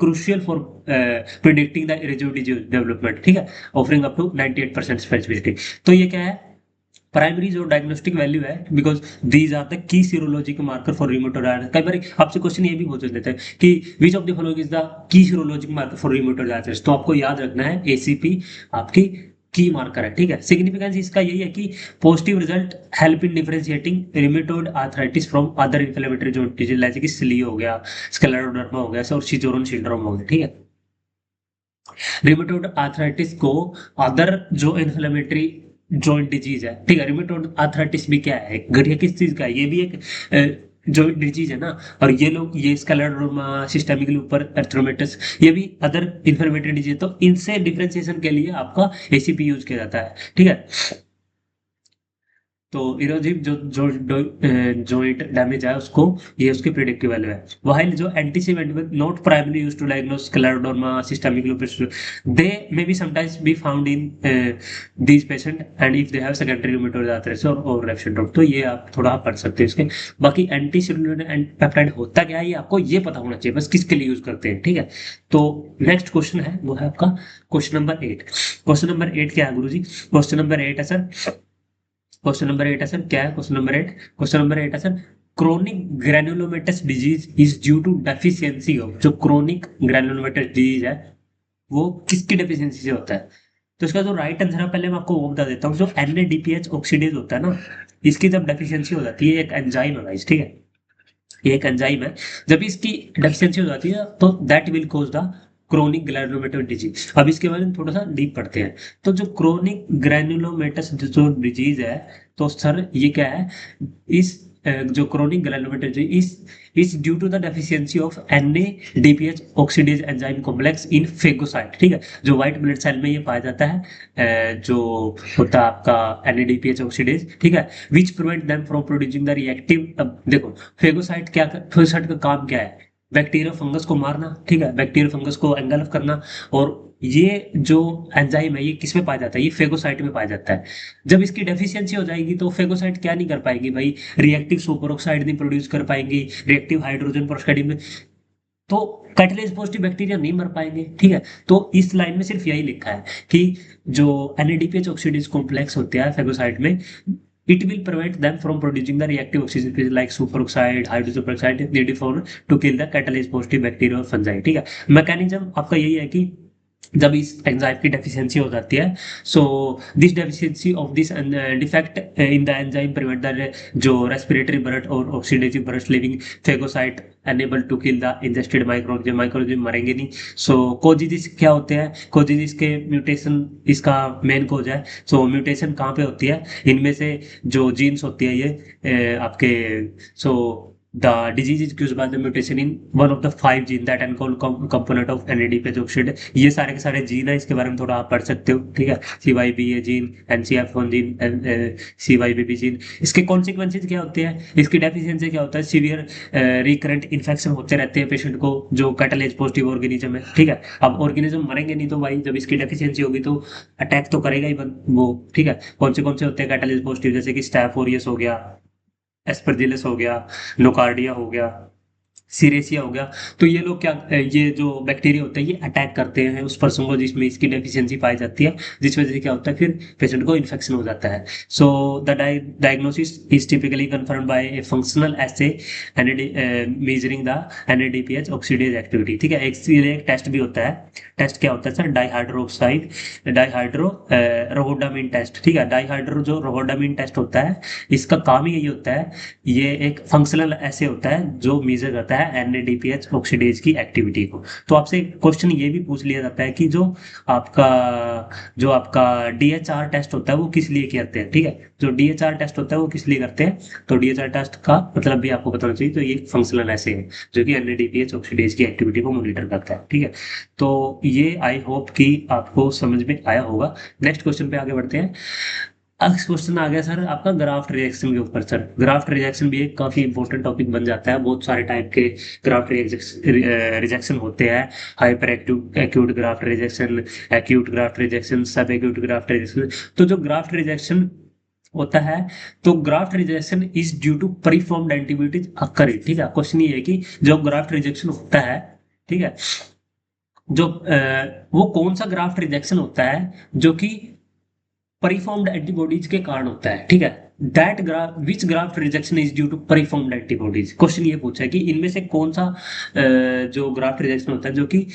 crucial for predicting the residue disease development, ठीक है, ऑफरिंग अप टू 98% स्पेसिफिसिटी। तो ये क्या है? प्राइमरी जो डायग्नोस्टिक वैल्यू है, because these are the key serological marker for rheumatoid arthritis. कई बार आपसे क्वेश्चन ये भी पूछ लेते हैं कि which of the following is the key serological marker for rheumatoid arthritis. तो आपको याद रखना है एसीपी आपकी की मार्कर है, ठीक है। सिग्निफिकेंस इसका यही है कि positive result help in differentiating rheumatoid arthritis from other inflammatory joint disease, जैसे कि सिली हो गया, स्क्लेरोडर्मा हो गया और सीजोरन सिंड्रोम हो गया, ठीक है। रिमेटोइड आर्थराइटिस को अदर जो इन्फ्लेमेटरी जॉइंट डिजीज है, ठीक है। रिमेटोइड आर्थराइटिस भी क्या है? गठिया किस चीज का है? ये भी एक जॉइंट डिजीज है ना। और ये लोग ये स्क्लेरोडर्मा, सिस्टेमिक लूपर एर्थरोमेटस, ये भी अदर इन्फ्लेमेटरी डिजीज। तो इनसे डिफरेंशिएशन के लिए आपका एसीपी यूज किया जाता है, ठीक है। तो इरोजिव जो जो जॉइंट डैमेज है उसको, ये उसकी प्रिडिक्टिव वैल्यू है। व्हाइल जो एंटीसीमेंट not primary used to diagnose scleroderma, systemic lupus, they may be sometimes be found in these patient and if they have secondary rheumatoid arthritis और रेफ सिंड्रोम। तो ये आप थोड़ा पढ़ सकते हैं इसके। बाकी एंटी सेलुलर एंड पेप्टाइड होता क्या है ये आपको ये पता होना चाहिए, बस किसके लिए यूज करते हैं, ठीक है। तो नेक्स्ट क्वेश्चन है वो है आपका क्वेश्चन नंबर 8। क्वेश्चन नंबर 8 क्या है गुरुजी? क्वेश्चन नंबर 8 है सर, क्वेश्चन नंबर 8 है सर, क्या है क्वेश्चन नंबर 8? क्वेश्चन नंबर 8 है sir, chronic granulomatous disease is due to deficiency of. जो क्रोनिक ग्रैनुलोमेटस डिजीज है वो किसकी डेफिशिएंसी से होता है? तो इसका जो राइट आंसर है, पहले मैं आपको वो बता देता हूँ। जो NADPH ऑक्सीडेज होता है ना, इसकी जब डेफिशिएंसी हो जाती है, एक एंजाइम है गाइस, ठीक है, ये एक एंजाइम है। जब इसकी डेफिशिएंसी हो जाती है तो that will cause the chronic granulomatous disease. अब इसके बारे में थोड़ा सा डीप पढ़ते हैं। तो जो क्रोनिक ग्रैनुलोमेटस जो डिजीज है, तो सर ये क्या है? इस जो chronic granulomatous is due to the deficiency of NADPH oxidase enzyme complex in phagocyte, ठीक है। जो व्हाइट ब्लड सेल में ये पाया जाता है, जो होता है आपका NADPH ऑक्सीडेज, ठीक है, which prevent them from producing the reactive. अब देखो फेगोसाइट का काम क्या है? बैक्टीरिया फंगस को मारना, ठीक है, बैक्टीरिया फंगस को एंगल्फ करना। और ये जो एंजाइम है ये किस में पाया जाता है? ये फेगोसाइट में पाया जाता है। जब इसकी डेफिशिएंसी हो जाएगी तो फेगोसाइट क्या नहीं कर पाएगी भाई? रिएक्टिव सुपर ऑक्साइड नहीं प्रोड्यूस कर पाएंगी, रिएक्टिव हाइड्रोजन पेरोक्साइड में, तो कैटलेज पॉजिटिव बैक्टीरिया नहीं मर पाएंगे, ठीक है। तो इस लाइन में सिर्फ यही लिखा है कि जो NADPH ऑक्सीडेज कॉम्प्लेक्स होते हैं फेगोसाइट में, it will prevent them from producing the reactive oxygen species like superoxide, hydrogen peroxide needed for to kill the catalase positive bacteria और fungi, ठीक है। मैकेनिज्म आपका यही है कि जब इस एंजाइम की डेफिशिएंसी हो जाती है, so this deficiency of this defect in the enzyme prevent the जो रेस्पिरेटरी बर्स्ट और oxidative burst living phagocyte unable to kill the ingested microorganism. Microorganism मरेंगे नहीं। सो कोजिजिस क्या होते हैं? कोजिजिस के म्यूटेशन इसका मेन कोज है। सो म्यूटेशन कहाँ पे होती है? इनमें से जो जीन्स होती है ये आपके, सो the disease is caused by the mutation in one of the 5 gene that encode component of NADPH oxide। ये सारे के सारे जीन है, इसके बारे में थोड़ा आप पढ़ सकते हो, ठीक है। CYBA gene, NCF1 gene, CYBB gene. इसके कॉन्सिक्वेंसेज क्या होते हैं? इसकी डेफिशिएंसी क्या होता है? सीवियर रिकरेंट इन्फेक्शन होते रहते हैं पेशेंट को जो कैटलेज पॉजिटिव ऑर्गेनिज्म है, ठीक है। अब ऑर्गेनिज्म मरेंगे नहीं तो भाई, जब इसकी डेफिशिएंसी होगी तो अटैक तो करेगा ही वो, ठीक है। कौन से होते हैं कैटलेज पॉजिटिव? जैसे कि स्टैफ ओरियस हो गया, एस्परजिलस हो गया, नोकार्डिया हो गया, सीरेसिया हो गया। तो ये लोग क्या, ये जो बैक्टीरिया होते हैं ये अटैक करते हैं उस पर्सन को जिसमें इसकी डेफिशिएंसी पाई जाती है, जिस वजह से क्या होता है, फिर पेशेंट को इन्फेक्शन हो जाता है। So the diagnosis is typically confirmed by a functional assay measuring the NADPH oxidase activity, ठीक है। एक टेस्ट भी होता है। टेस्ट क्या होता है सर? डाइहाइड्रो रोहोडामिन टेस्ट, ठीक है। डाइहाइड्रो जो रोहोडामिन टेस्ट होता है, इसका काम ही यही होता है, ये एक फंक्शनल ऐसे होता है जो मेजर करता है NADPH ऑक्सीडेज की एक्टिविटी को। तो आपसे क्वेश्चन ये भी पूछ लिया जाता है कि जो आपका DHR टेस्ट होता है वो किस लिए करते हैं, ठीक है। जो DHR टेस्ट होता है वो किस लिए करते हैं? तो DHR टेस्ट का मतलब भी आपको बताना चाहिए। तो ये फंक्शनल ऐसे है जो कि NADPH ऑक्सीडेज की एक्टिविटी को मॉनिटर करता है, ठीक है। तो ये आई होप कि आपको समझ में आया होगा। नेक्स्ट क्वेश्चन पे आगे बढ़ते हैं। अब क्वेश्चन आ गया सर आपका ग्राफ्ट रिएक्शन के ऊपर। सर ग्राफ्ट रिएक्शन भी एक काफी इंपॉर्टेंट टॉपिक बन जाता है। बहुत सारे टाइप के ग्राफ्ट रिजेक्शन होते हैं। Hyper active acute graft rejection, acute graft rejection, sub acute graft rejection. तो जो ग्राफ्ट रिजेक्शन होता है, तो graft rejection is due to preformed antibodies occur. ठीक है, क्वेश्चन ये है कि जो ग्राफ्ट रिजेक्शन होता है, ठीक है, जो वो कौन सा ग्राफ्ट रिजेक्शन होता है जो कि परिफॉर्म्ड एंटीबॉडीज के कारण होता है। ठीक है, that graft which graft rejection is due to preformed antibodies. Question ये पूछा है कि इनमें से कौन सा जो ग्राफ्ट रिजेक्शन होता है जो कि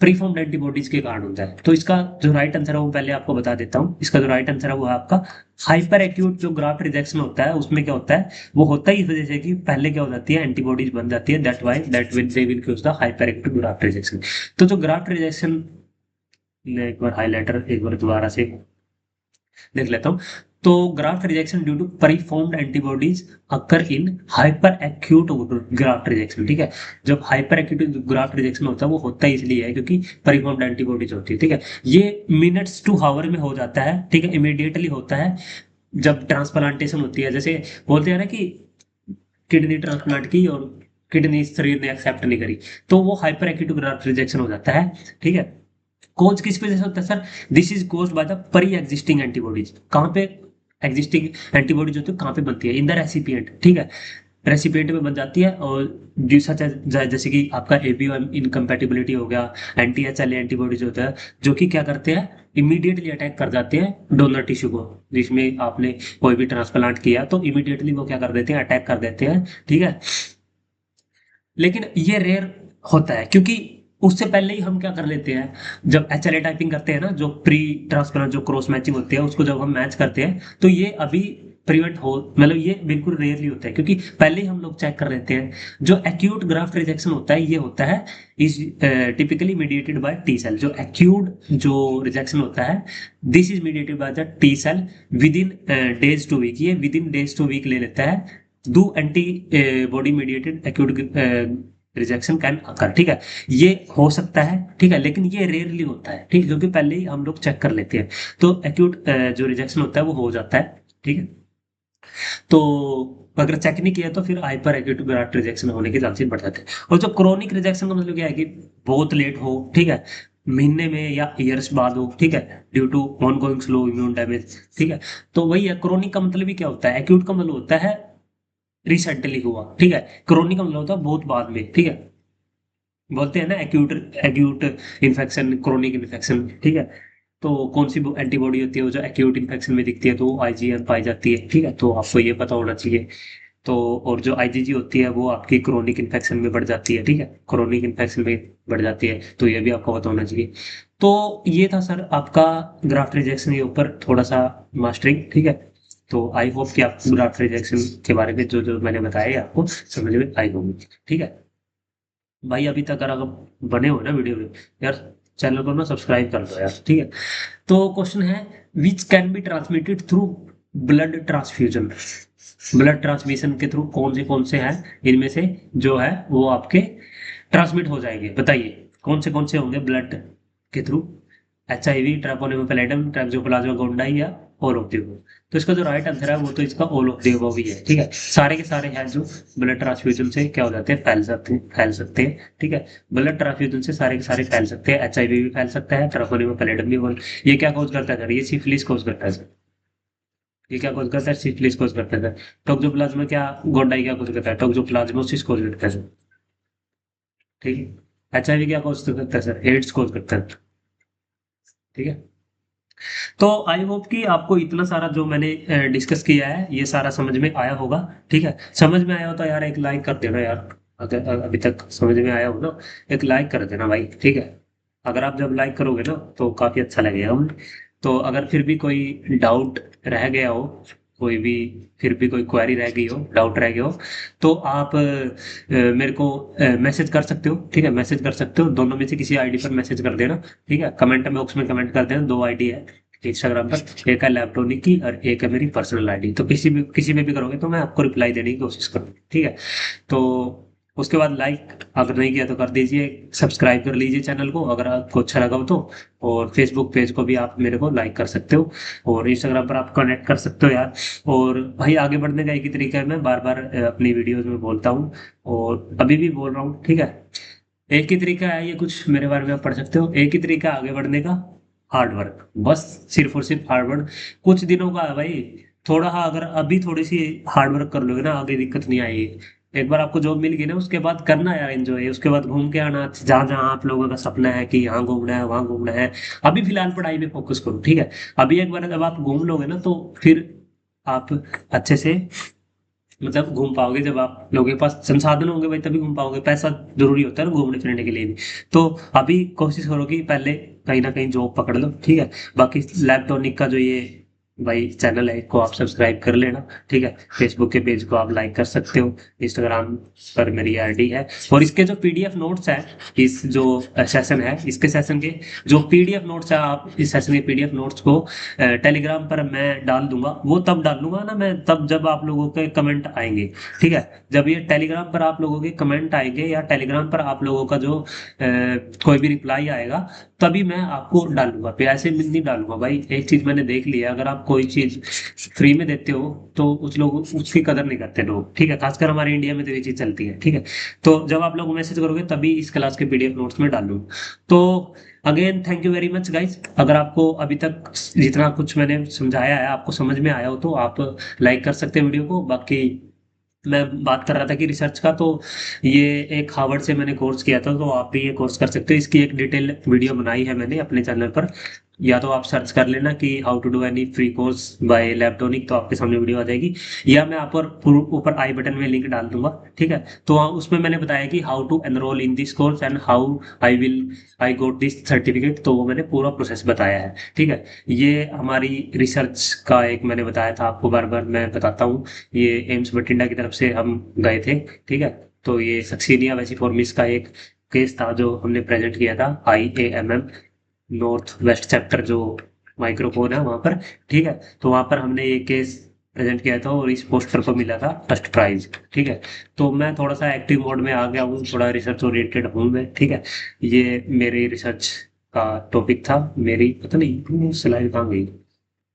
प्रीफॉर्म्ड एंटीबॉडीज के कारण होता है। तो इसका जो राइट आंसर है वो पहले आपको बता देता हूँ। इसका जो राइट आंसर है वो है आपका हाइपर एक्यूट जो ग्राफ्ट रिजेक्शन होता है। उसमें क्या होता है, वो होता ही इस वजह से कि पहले क्या हो जाती है, एंटीबॉडीज बन जाती है, that why that will they will cause the hyper acute graft rejection. तो जो ग्राफ्ट रिजेक्शन, मैं एक बार हाईलाइटर एक बार दोबारा से देख लेता हूँ। तो graft rejection due to preformed antibodies occur in hyper acute graft rejection. ठीक है, जब हाइपर एक्यूट ग्राफ्ट रिजेक्शन होता है वो होता ही इसलिए है क्योंकि परिफॉर्म्ड एंटीबॉडीज होती है। ठीक है, ये मिनट्स टू हावर में हो जाता है। ठीक है, इमीडिएटली होता है जब ट्रांसप्लांटेशन होती है। जैसे बोलते हैं ना कि किडनी ट्रांसप्लांट की और किडनी शरीर ने एक्सेप्ट नहीं करी, तो वो हाइपर एक्यूट ग्राफ्ट रिजेक्शन हो जाता है। ठीक है, कोज किस वजह से होता है sir, this is caused by the परी एग्जिस्टिंग एंटीबॉडीज। कहाँ पे एग्जिस्टिंग एंटीबॉडीज होती है, कहाँ पे बनती है, इन द रेसिपिएंट। ठीक है, रेसिपिएंट में बन जाती है। और जो सच जैसे कि आपका एबीओ इनकम्पैटिबिलिटी हो गया, एंटी एच एल एंटीबॉडीज होता है जो कि क्या करते हैं, इमीडिएटली अटैक कर जाते हैं डोनर टिश्यू को। जिसमें आपने कोई भी ट्रांसप्लांट किया तो इमीडिएटली वो क्या कर देते हैं, अटैक कर देते हैं। ठीक है, लेकिन ये रेयर होता है क्योंकि उससे पहले ही हम क्या कर लेते हैं, जब एचएलए टाइपिंग करते हैं ना, जो प्री ट्रांसप्लांट जो क्रॉस मैचिंग होती है उसको जब हम मैच करते हैं तो ये अभी प्रिवेंट हो, मतलब ये बिल्कुल रेयरली होता है क्योंकि पहले ही हम लोग चेक कर लेते हैं। जो एक्यूट ग्राफ्ट रिजेक्शन होता है ये होता है is typically mediated by T cell. जो एक्यूट जो रिजेक्शन होता है, this is mediated by the T cell within days to week. ये within days to week ले लेता है। दो antibody mediated acute rejection can occur. ठीक है, ये हो सकता है, ठीक है, लेकिन ये रेयरली होता है। ठीक है, क्योंकि पहले ही हम लोग चेक कर लेते हैं तो एक्यूट जो रिजेक्शन होता है वो हो जाता है। ठीक है, तो अगर चेक नहीं किया तो फिर हाइपर एक्यूट ग्राफ्ट रिजेक्शन होने के चांसेस बढ़ जाते हैं। और जो क्रोनिक रिजेक्शन का मतलब क्या है कि बहुत लेट हो, ठीक है, महीने में या ईयर्स बाद हो, ठीक है, due to ongoing slow immune damage. ठीक है, तो वही है, क्रोनिक का मतलब ही क्या होता है, एक्यूट का मतलब होता है रिसेंटली हुआ। ठीक है, क्रोनिक का मतलब होता है बहुत बाद में। ठीक है, बोलते हैं ना acute acute infection, chronic infection. ठीक है, तो कौन सी एंटीबॉडी होती है वो जो एक्यूट इन्फेक्शन में दिखती है, तो आईजीएम पाई जाती है। ठीक है, तो आपको ये पता होना चाहिए। तो और जो आईजीजी होती है वो आपकी क्रोनिक इन्फेक्शन में बढ़ जाती है। ठीक है, क्रोनिक इन्फेक्शन में बढ़ जाती है, तो ये भी आपको पता होना चाहिए। तो ये था सर आपका ग्राफ्ट रिजेक्शन के ऊपर थोड़ा सा मास्टरिंग। ठीक है, तो आई होप कि आपको ग्राफ्ट रिजेक्शन के बारे में जो जो मैंने बताया है आपको समझ में आई होगी। ठीक है भाई, अभी तक अगर आप बने हो ना वीडियो में, यार चैनल को ना सब्सक्राइब कर दो यार। ठीक है, तो क्वेश्चन है which can be transmitted through blood transfusion. Blood transmission के थ्रू कौन से हैं इनमें से जो है वो आपके ट्रांसमिट हो जाएंगे, बताइए कौन से होंगे ब्लड के थ्रू। HIV, ट्रैपोनिमा पैलेडम, टोक्सोप्लाज्मा गोंडाई या ऑल ऑफ द अबव। तो इसका जो राइट आंसर है वो तो इसका ऑल ऑफ द अबव ही है। ठीक है, सारे के सारे हैं जो ब्लड ट्रांसफ्यूजन से क्या हो जाते हैं, फैल सकते हैं। ठीक है, ब्लड ट्रांसफ्यूजन से सारे के सारे फैल सकते हैं। HIV भी फैल सकता है, ट्रैपोनिमा पैलेडम भी। ये क्या कॉज करता है सर, ये सिफिलिस कॉज करता है सर। ये क्या कॉज करता है, सिफिलिस कॉज करता है सर। टोक्सोप्लाज्मा क्या, गोंडाई क्या कॉज करता है, टोक्सोप्लाज्मोसिस कॉज करता है सर। ठीक है, HIV क्या कॉज करता है सर, एड्स कॉज करता है। ठीक है, तो आई होप कि आपको इतना सारा जो मैंने डिस्कस किया है ये सारा समझ में आया होगा। ठीक है, समझ में आया हो तो यार एक लाइक कर देना यार। अगर अभी तक समझ में आया हो ना, एक लाइक कर देना भाई। ठीक है, अगर आप जब लाइक करोगे ना तो काफी अच्छा लगेगा हमें। तो अगर फिर भी कोई डाउट रह गया हो, कोई भी फिर भी कोई क्वेरी रह गई हो, डाउट रह गया हो, तो आप मेरे को मैसेज कर सकते हो। ठीक है, मैसेज कर सकते हो, दोनों में से किसी आईडी पर मैसेज कर देना। ठीक है, कमेंट बॉक्स में कमेंट कर देना। दो आईडी है इंस्टाग्राम पर, एक है लैपटॉनिक की और एक है मेरी पर्सनल आईडी। तो किसी में भी करोगे तो मैं आपको रिप्लाई देने की कोशिश करूँगी। ठीक है, तो उसके बाद लाइक अगर नहीं किया तो कर दीजिए, सब्सक्राइब कर लीजिए चैनल को अगर आपको अच्छा लगा हो तो। और फेसबुक पेज को भी आप मेरे को लाइक कर सकते हो, और इंस्टाग्राम पर आप कनेक्ट कर सकते हो यार। और भाई आगे बढ़ने का एक ही तरीका है, मैं बार बार अपनी वीडियोज में बोलता हूँ और अभी भी बोल रहा हूँ, ठीक है। एक ही तरीका है, ये कुछ मेरे बारे में आप पढ़ सकते हो, एक ही तरीका है आगे बढ़ने का, हार्ड वर्क, बस सिर्फ और सिर्फ हार्ड वर्क। कुछ दिनों का है भाई, थोड़ा हाँ अगर अभी थोड़ी सी हार्ड वर्क कर लोगे ना, आगे दिक्कत नहीं आएगी। एक बार आपको जॉब मिल गई ना, उसके बाद करना यार एंजॉय, उसके बाद घूम के आना जहाँ जहाँ आप लोगों का सपना है कि यहाँ घूमना है वहाँ घूमना है। अभी फिलहाल पढ़ाई पे फोकस करो, ठीक है। अभी एक बार जब आप घूम लोगे ना, तो फिर आप अच्छे से मतलब घूम पाओगे। जब आप लोगों के पास संसाधन होंगे भाई तभी घूम पाओगे, पैसा जरूरी होता है ना घूमने फिरने के लिए भी। तो अभी कोशिश करो कि पहले कहीं ना कहीं जॉब पकड़ लो, ठीक है। बाकी लैपटॉनिक का जो ये भाई चैनल है, इसको आप सब्सक्राइब कर लेना, ठीक है। फेसबुक के पेज को आप लाइक कर सकते हो, इंस्टाग्राम पर मेरी आईडी है। और इसके जो पीडीएफ नोट्स है, इस जो सेशन है, इसके सेशन के जो पीडीएफ नोट्स है, आप इस सेशन के पीडीएफ नोट्स को टेलीग्राम पर मैं डाल दूंगा। वो तब डालूंगा ना मैं, तब जब आप लोगों के कमेंट आएंगे, ठीक है। जब ये टेलीग्राम पर आप लोगों के कमेंट आएंगे या टेलीग्राम पर आप लोगों का जो कोई भी रिप्लाई आएगा, तभी मैं आपको डालूंगा, फिर ऐसे में नहीं डालूंगा भाई। एक चीज मैंने देख लिया, अगर आप कोई चीज फ्री में देते हो तो उस लोग उसकी कदर नहीं करते लोग, ठीक है। खासकर हमारे इंडिया में तो ये चीज चलती है, ठीक है। तो जब आप लोग मैसेज करोगे तभी इस क्लास के पीडीएफ नोट्स में डालूंगा। तो again thank you very much guys. अगर आपको अभी तक जितना कुछ मैंने समझाया है आपको समझ में आया हो तो आप लाइक कर सकते हैं वीडियो को। बाकी मैं बात कर रहा था कि रिसर्च का, तो ये एक हार्वर्ड से मैंने कोर्स किया था, तो आप भी ये कोर्स कर सकते हो। इसकी एक डिटेल वीडियो बनाई है मैंने अपने चैनल पर, या तो आप सर्च कर लेना कि how to do any free course by लैपटॉनिक, तो आपके सामने वीडियो आ जाएगी। या मैं आप पर ऊपर आई बटन में लिंक डाल दूंगा, ठीक है। तो उसमें मैंने बताया कि how to enroll in this course and how I got this certificate, तो वो मैंने पूरा प्रोसेस बताया है, ठीक है। ये हमारी रिसर्च का एक मैंने बताया था आपको, बार बार मैं बताता हूँ। ये एम्स बठिंडा की तरफ से हम गए थे, ठीक है। तो ये सक्सेनिया वेसिफॉर्मिस का एक केस था जो हमने प्रेजेंट किया था IAMM नॉर्थ वेस्ट चैप्टर जो माइक्रोफोन है वहां पर, ठीक है। तो वहां पर हमने ये केस प्रेजेंट किया था और इस पोस्टर को मिला था फर्स्ट प्राइज, ठीक है। तो मैं थोड़ा सा एक्टिव मोड में आ गया हूँ, थोड़ा रिसर्च ओरिएंटेड हूँ मैं, ठीक है। ये मेरी रिसर्च का टॉपिक था। मेरी पता नहीं स्लाइड कहाँ गई,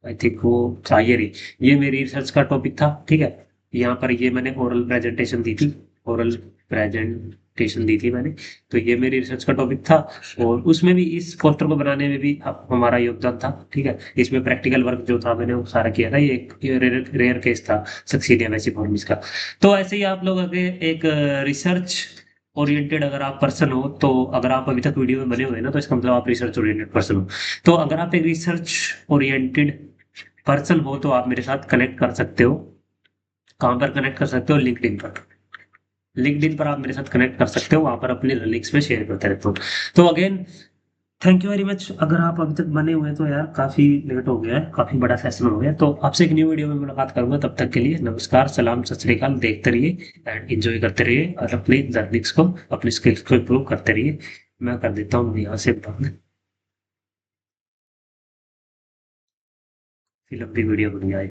आई थिंक वो चाहिए रही। ये मेरी रिसर्च का टॉपिक था, ठीक है। यहाँ पर ये मैंने ओरल प्रेजेंटेशन दी थी, ओरल प्रेजेंटेशन दी थी मैंने। तो ये मेरी रिसर्च का टॉपिक था, और उसमें भी इस पोस्टर को बनाने में भी हमारा योगदान था, ठीक है। इसमें प्रैक्टिकल वर्क जो था मैंने वो सारा किया था। ये एक रेयर केस था सक्सीडिया वेसिफॉर्मिस का। तो ऐसे ही आप लोग अगर एक रिसर्च ओरिएंटेड अगर आप पर्सन हो, तो अगर आप अभी तक वीडियो में बने हुए हैं ना, तो इसका मतलब आप रिसर्च ओरिएंटेड पर्सन हो। तो अगर आप एक रिसर्च ओरिएंटेड पर्सन हो तो आप मेरे साथ कनेक्ट कर सकते हो। कहाँ पर कनेक्ट कर सकते हो? लिंक्डइन पर। लिंक्डइन पर आप मेरे साथ कनेक्ट कर सकते हो, वहां पर अपने लिंक्स में शेयर करते रहता हूँ। तो again thank you very much. अगर आप अभी तक बने हुए हैं तो यार काफी लेट हो गया है, काफी बड़ा सेशन हो गया। तो आपसे एक न्यू वीडियो में मुलाकात करूंगा, तब तक के लिए नमस्कार, सलाम, सत श्री अकाल। देखते रहिए एंड एंजॉय करते रहिए, और अपनी लर्निंग्स को, अपनी स्किल्स को इम्प्रूव करते रहिए। मैं कर देता हूँ यहाँ से बंद, फिर लंबी वीडियो बन जाए।